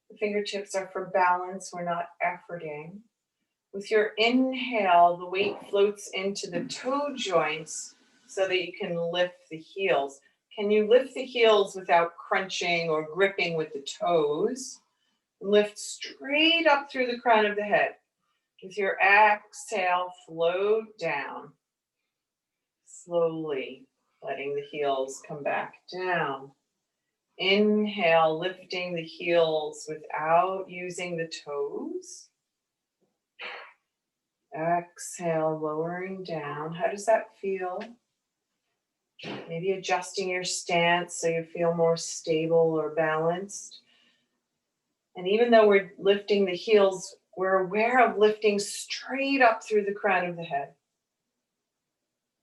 The fingertips are for balance, we're not efforting. With your inhale, the weight floats into the toe joints so that you can lift the heels. Can you lift the heels without crunching or gripping with the toes? Lift straight up through the crown of the head. With your exhale, float down. Slowly letting the heels come back down. Inhale, lifting the heels without using the toes. Exhale, lowering down. How does that feel? Maybe adjusting your stance so you feel more stable or balanced. And even though we're lifting the heels, we're aware of lifting straight up through the crown of the head.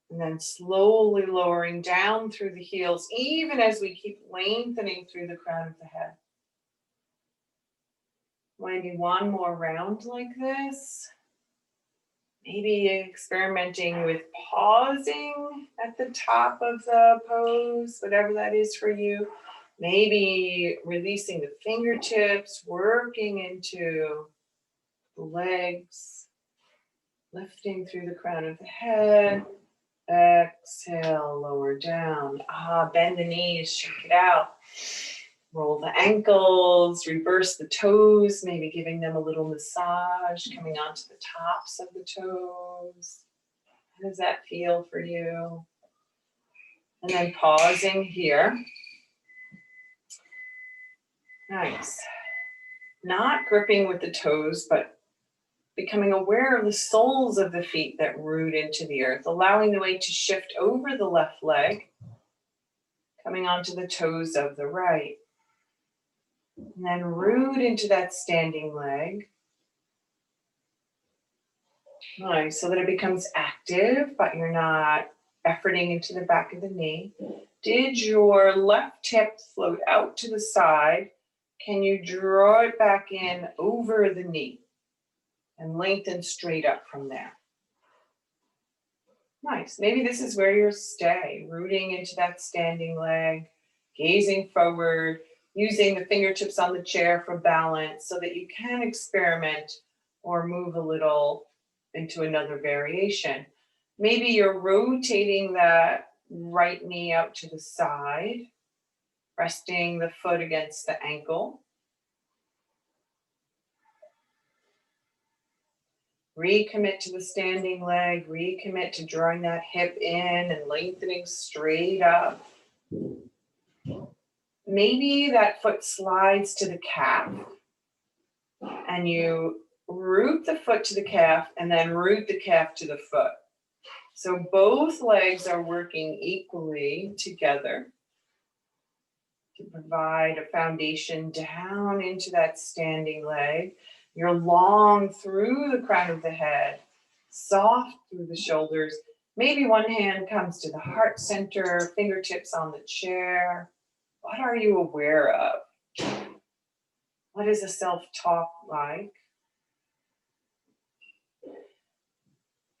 And then slowly lowering down through the heels, even as we keep lengthening through the crown of the head. Maybe one more round like this. Maybe experimenting with pausing at the top of the pose, whatever that is for you. Maybe releasing the fingertips, working into the legs, lifting through the crown of the head. Exhale, lower down. Bend the knees, shake it out. Roll the ankles, reverse the toes, maybe giving them a little massage, coming onto the tops of the toes. How does that feel for you? And then pausing here. Nice. Not gripping with the toes, but becoming aware of the soles of the feet that root into the earth, allowing the weight to shift over the left leg, coming onto the toes of the right. And then root into that standing leg. Nice, so that it becomes active, but you're not efforting into the back of the knee. Did your left hip float out to the side? Can you draw it back in over the knee and lengthen straight up from there? Nice. Maybe this is where you'll stay, rooting into that standing leg, gazing forward, using the fingertips on the chair for balance so that you can experiment or move a little into another variation. Maybe you're rotating that right knee out to the side, resting the foot against the ankle. Recommit to the standing leg, recommit to drawing that hip in and lengthening straight up. Maybe that foot slides to the calf and you root the foot to the calf and then root the calf to the foot. So both legs are working equally together to provide a foundation down into that standing leg. You're long through the crown of the head, soft through the shoulders. Maybe one hand comes to the heart center, fingertips on the chair. What are you aware of? What is a self-talk like?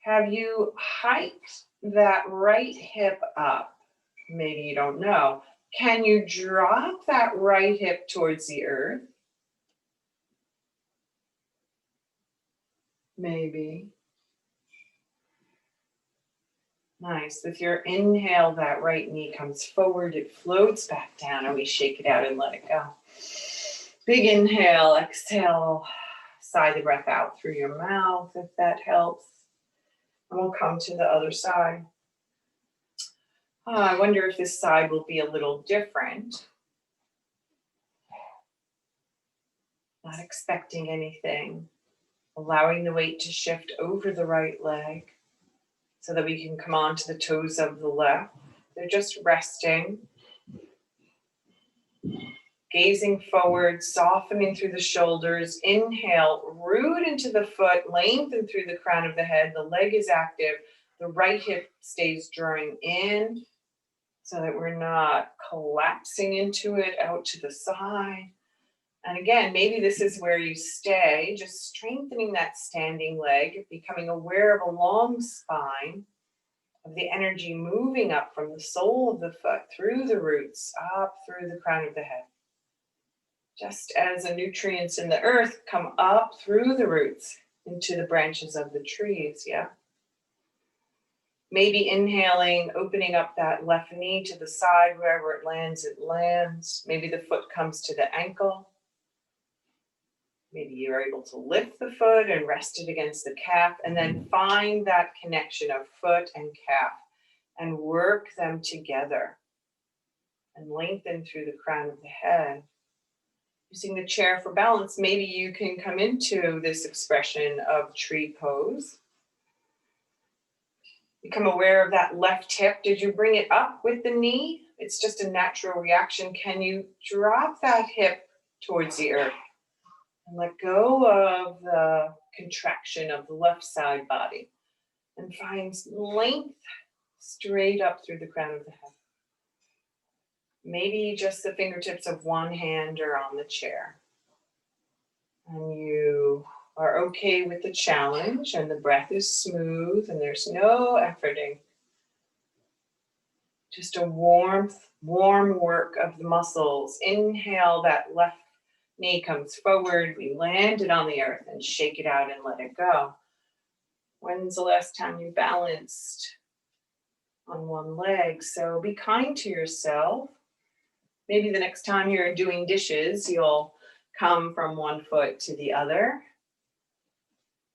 Have you hiked that right hip up? Maybe you don't know. Can you drop that right hip towards the earth? Maybe. Nice. With your inhale, that right knee comes forward, it floats back down, and we shake it out and let it go. Big inhale, exhale, sigh the breath out through your mouth if that helps. And we'll come to the other side. I wonder if this side will be a little different. Not expecting anything. Allowing the weight to shift over the right leg so that we can come on to the toes of the left. They're just resting. Gazing forward, softening through the shoulders. Inhale, root into the foot, lengthen through the crown of the head. The leg is active. The right hip stays drawing in so that we're not collapsing into it out to the side. And again, maybe this is where you stay, just strengthening that standing leg, becoming aware of a long spine, of the energy moving up from the sole of the foot, through the roots, up through the crown of the head. Just as the nutrients in the earth come up through the roots into the branches of the trees, yeah? Maybe inhaling, opening up that left knee to the side, wherever it lands, it lands. Maybe the foot comes to the ankle. Maybe you're able to lift the foot and rest it against the calf, and then find that connection of foot and calf and work them together and lengthen through the crown of the head. Using the chair for balance, maybe you can come into this expression of tree pose. Become aware of that left hip. Did you bring it up with the knee? It's just a natural reaction. Can you drop that hip towards the earth? And let go of the contraction of the left side body and find length straight up through the crown of the head. Maybe just the fingertips of one hand are on the chair. And you are okay with the challenge and the breath is smooth and there's no efforting. Just a warm work of the muscles. Inhale, that left knee comes forward, we land it on the earth and shake it out and let it go. When's the last time you balanced on one leg? So be kind to yourself. Maybe the next time you're doing dishes, you'll come from one foot to the other.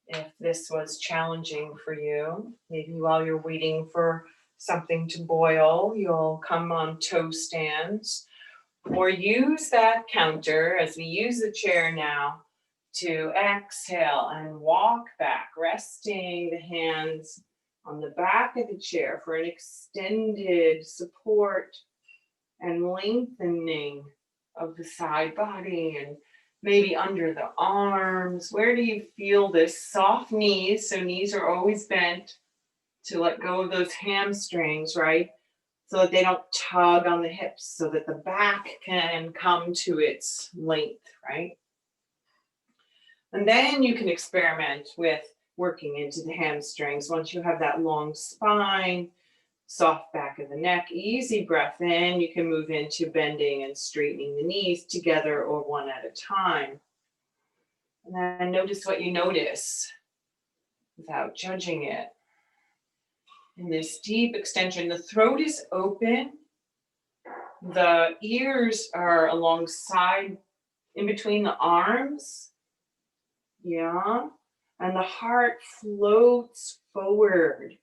If this was challenging for you, maybe while you're waiting for something to boil, you'll come on toe stands. Or use that counter as we use the chair now to exhale and walk back, resting the hands on the back of the chair for an extended support and lengthening of the side body and maybe under the arms. Where do you feel this? Soft knees, so knees are always bent to let go of those hamstrings, right? So that they don't tug on the hips, so that the back can come to its length, right? And then you can experiment with working into the hamstrings. Once you have that long spine, Soft back of the neck, easy breath in. You can move into bending and straightening the knees together or one at a time. And then notice what you notice without judging it. In this deep extension, the throat is open. The ears are alongside, in between the arms. Yeah. And the heart floats forward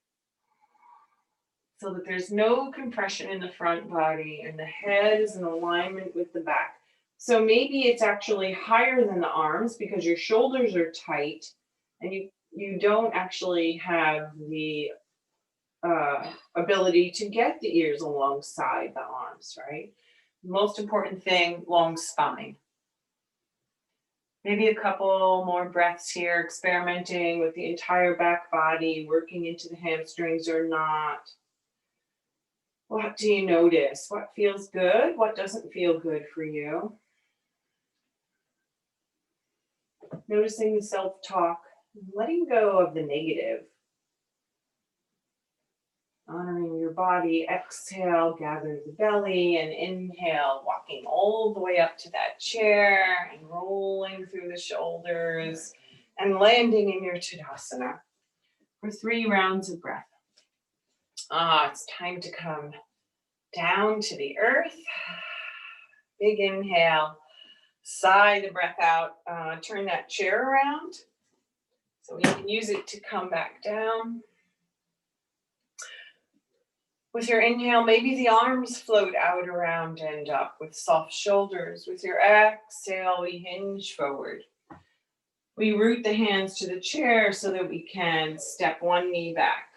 so that there's no compression in the front body and the head is in alignment with the back. So maybe it's actually higher than the arms because your shoulders are tight and you don't actually have the ability to get the ears alongside the arms, right? Most important thing, long spine. Maybe a couple more breaths here, experimenting with the entire back body, working into the hamstrings or not. What do you notice? What feels good? What doesn't feel good for you? Noticing the self-talk, letting go of the negative. Honoring your body, exhale, gather the belly, and inhale, walking all the way up to that chair and rolling through the shoulders and landing in your Tadasana for 3 rounds of breath. It's time to come down to the earth. Big inhale, sigh the breath out, turn that chair around so you can use it to come back down. With your inhale, maybe the arms float out, around, and up with soft shoulders. With your exhale, we hinge forward. We root the hands to the chair so that we can step one knee back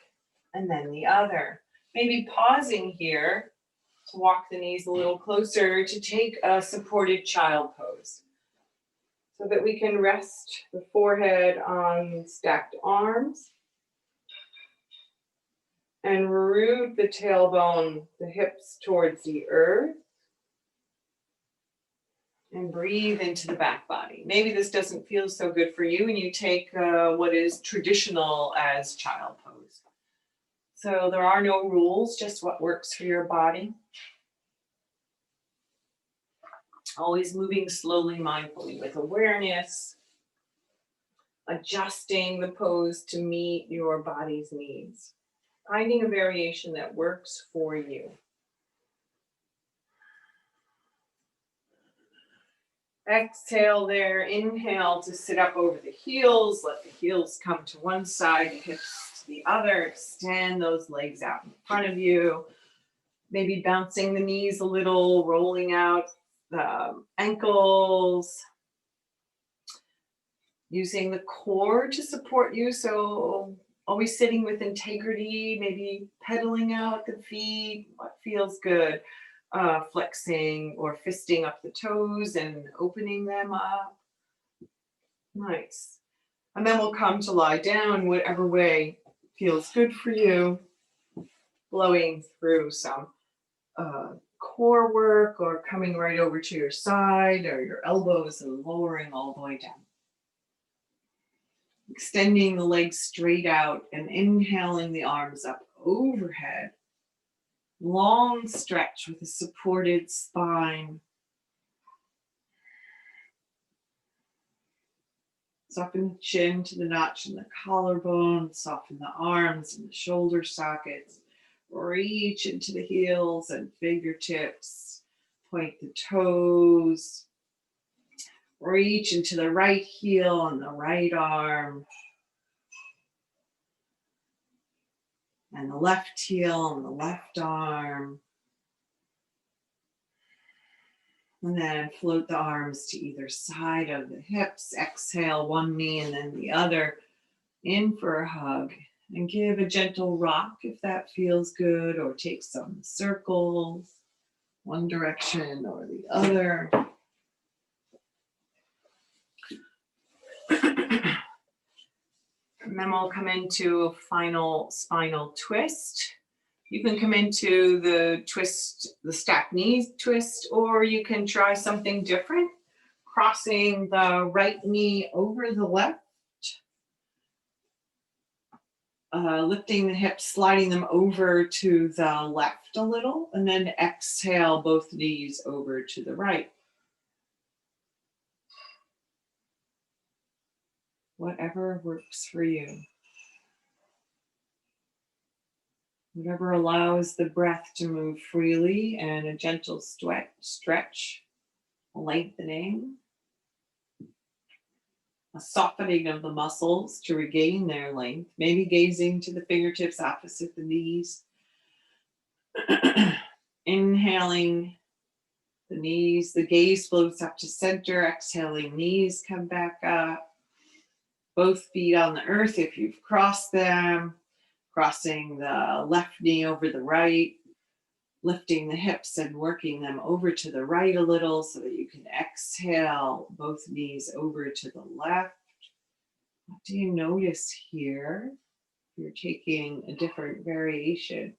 and then the other. Maybe pausing here to walk the knees a little closer to take a supported child pose so that we can rest the forehead on stacked arms. And root the tailbone, the hips towards the earth. And breathe into the back body. Maybe this doesn't feel so good for you and you take what is traditional as child pose. So there are no rules, just what works for your body. Always moving slowly, mindfully with awareness. Adjusting the pose to meet your body's needs. Finding a variation that works for you. Exhale there, inhale to sit up over the heels, let the heels come to one side, the hips to the other, extend those legs out in front of you. Maybe bouncing the knees a little, rolling out the ankles. Using the core to support you, so always sitting with integrity, maybe pedaling out the feet, what feels good. Flexing or fisting up the toes and opening them up. Nice. And then we'll come to lie down, whatever way feels good for you. Blowing through some core work or coming right over to your side or your elbows and lowering all the way down. Extending the legs straight out and inhaling the arms up overhead. Long stretch with a supported spine. Soften the chin to the notch in the collarbone. Soften the arms and the shoulder sockets. Reach into the heels and fingertips. Point the toes. Reach into the right heel and the right arm. And the left heel and the left arm. And then float the arms to either side of the hips. Exhale, one knee and then the other. In for a hug. And give a gentle rock if that feels good, or take some circles, one direction or the other. And then we'll come into a final spinal twist. You can come into the twist, the stacked knees twist, or you can try something different, crossing the right knee over the left. Lifting the hips, sliding them over to the left a little, and then exhale both knees over to the right. Whatever works for you. Whatever allows the breath to move freely and a gentle stretch, lengthening, a softening of the muscles to regain their length, maybe gazing to the fingertips opposite the knees. Inhaling the knees, the gaze floats up to center, exhaling, knees come back up. Both feet on the earth if you've crossed them, crossing the left knee over the right, lifting the hips and working them over to the right a little so that you can exhale both knees over to the left. What do you notice here? You're taking a different variation.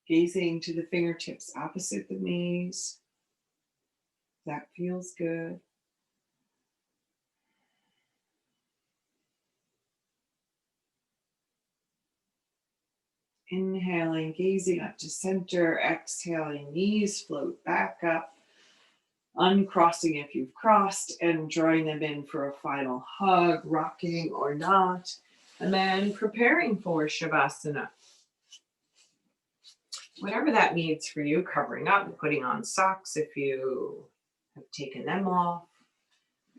Gazing to the fingertips opposite the knees. That feels good. Inhaling, gazing up to center, exhaling, knees float back up, uncrossing if you've crossed, and drawing them in for a final hug, rocking or not, and then preparing for Shavasana. Whatever that means for you, covering up, putting on socks if you have taken them off,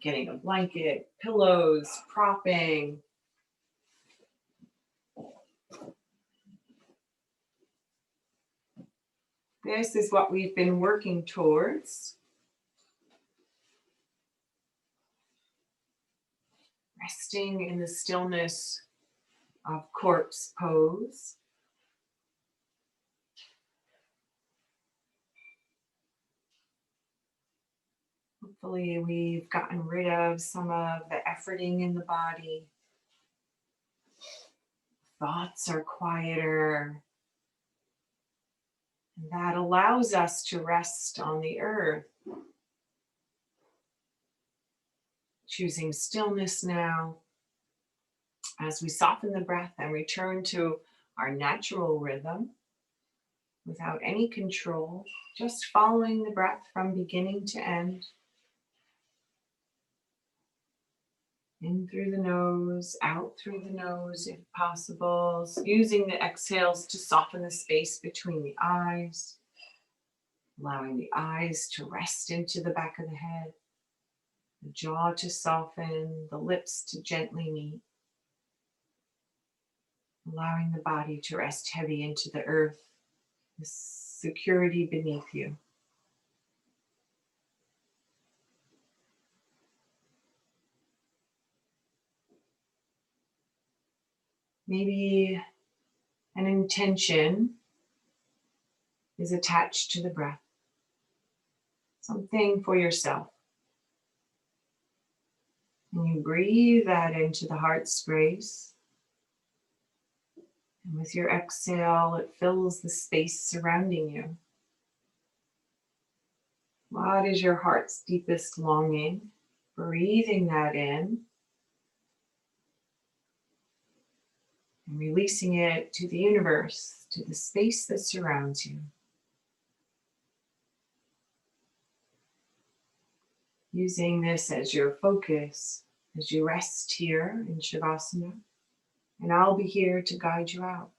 getting a blanket, pillows, propping. This is what we've been working towards. Resting in the stillness of corpse pose. Hopefully we've gotten rid of some of the efforting in the body. Thoughts are quieter. And that allows us to rest on the earth. Choosing stillness now as we soften the breath and return to our natural rhythm without any control, just following the breath from beginning to end. In through the nose, out through the nose if possible, using the exhales to soften the space between the eyes, allowing the eyes to rest into the back of the head, the jaw to soften, the lips to gently meet, allowing the body to rest heavy into the earth, the security beneath you. Maybe an intention is attached to the breath. Something for yourself. And you breathe that into the heart space. And with your exhale, it fills the space surrounding you. What is your heart's deepest longing? Breathing that in and releasing it to the universe, to the space that surrounds you. Using this as your focus as you rest here in Shavasana, and I'll be here to guide you out.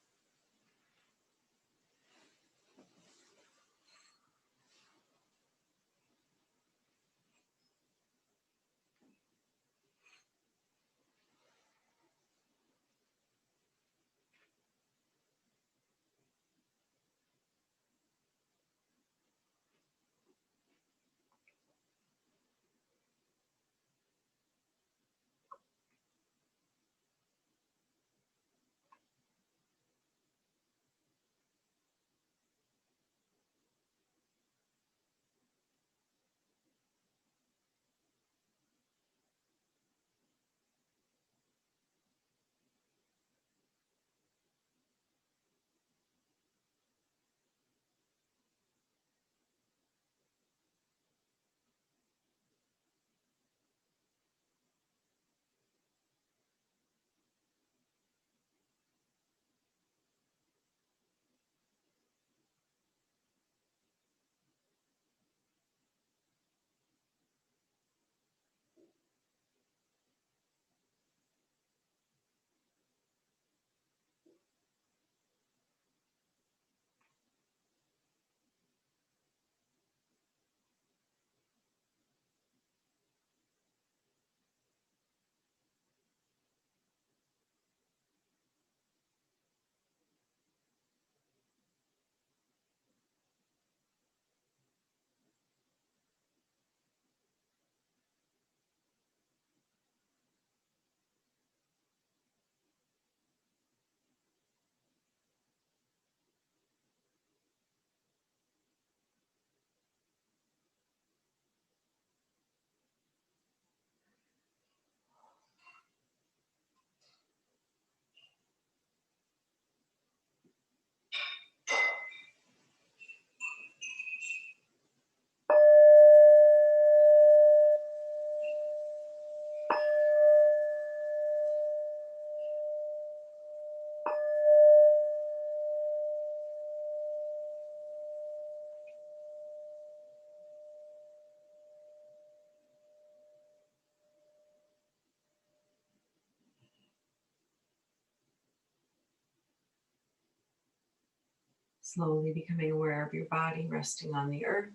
Slowly becoming aware of your body resting on the earth.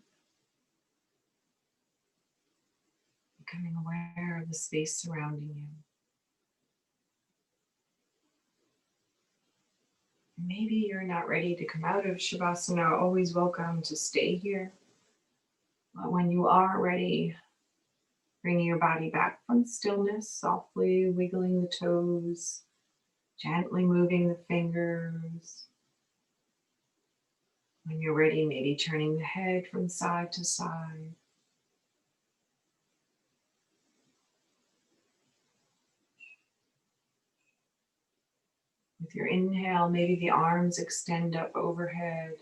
Becoming aware of the space surrounding you. Maybe you're not ready to come out of Shavasana, always welcome to stay here. But when you are ready, bringing your body back from stillness, softly wiggling the toes, gently moving the fingers. When you're ready, maybe turning the head from side to side. With your inhale, maybe the arms extend up overhead.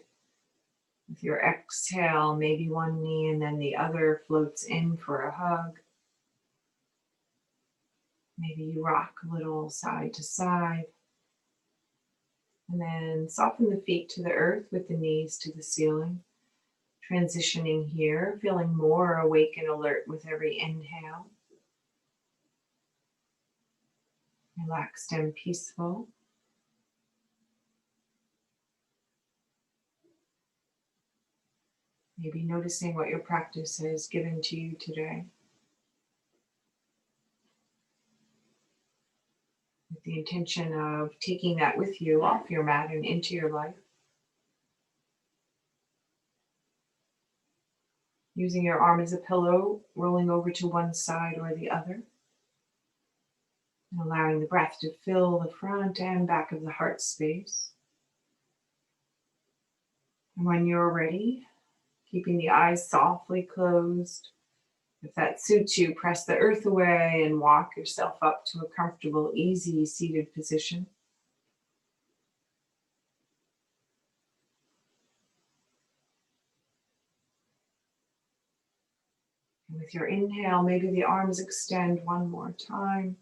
With your exhale, maybe one knee and then the other floats in for a hug. Maybe you rock a little side to side. And then soften the feet to the earth with the knees to the ceiling. Transitioning here, feeling more awake and alert with every inhale. Relaxed and peaceful. Maybe noticing what your practice has given to you today. With the intention of taking that with you off your mat and into your life. Using your arm as a pillow, rolling over to one side or the other. And allowing the breath to fill the front and back of the heart space. And when you're ready, keeping the eyes softly closed. If that suits you, press the earth away and walk yourself up to a comfortable, easy seated position. And with your inhale, maybe the arms extend one more time.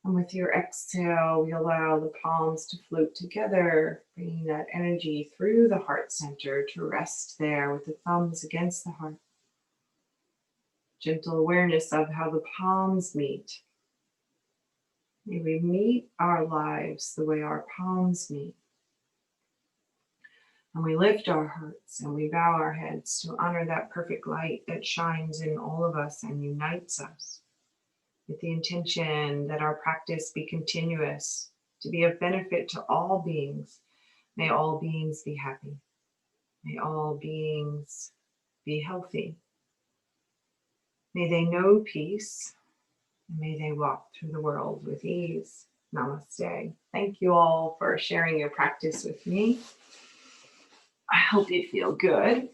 And with your exhale, we allow the palms to float together, bringing that energy through the heart center to rest there with the thumbs against the heart. Gentle awareness of how the palms meet. May we meet our lives the way our palms meet. And we lift our hearts and we bow our heads to honor that perfect light that shines in all of us and unites us. With the intention that our practice be continuous, to be of benefit to all beings. May all beings be happy. May all beings be healthy. May they know peace, and may they walk through the world with ease. Namaste. Thank you all for sharing your practice with me. I hope you feel good.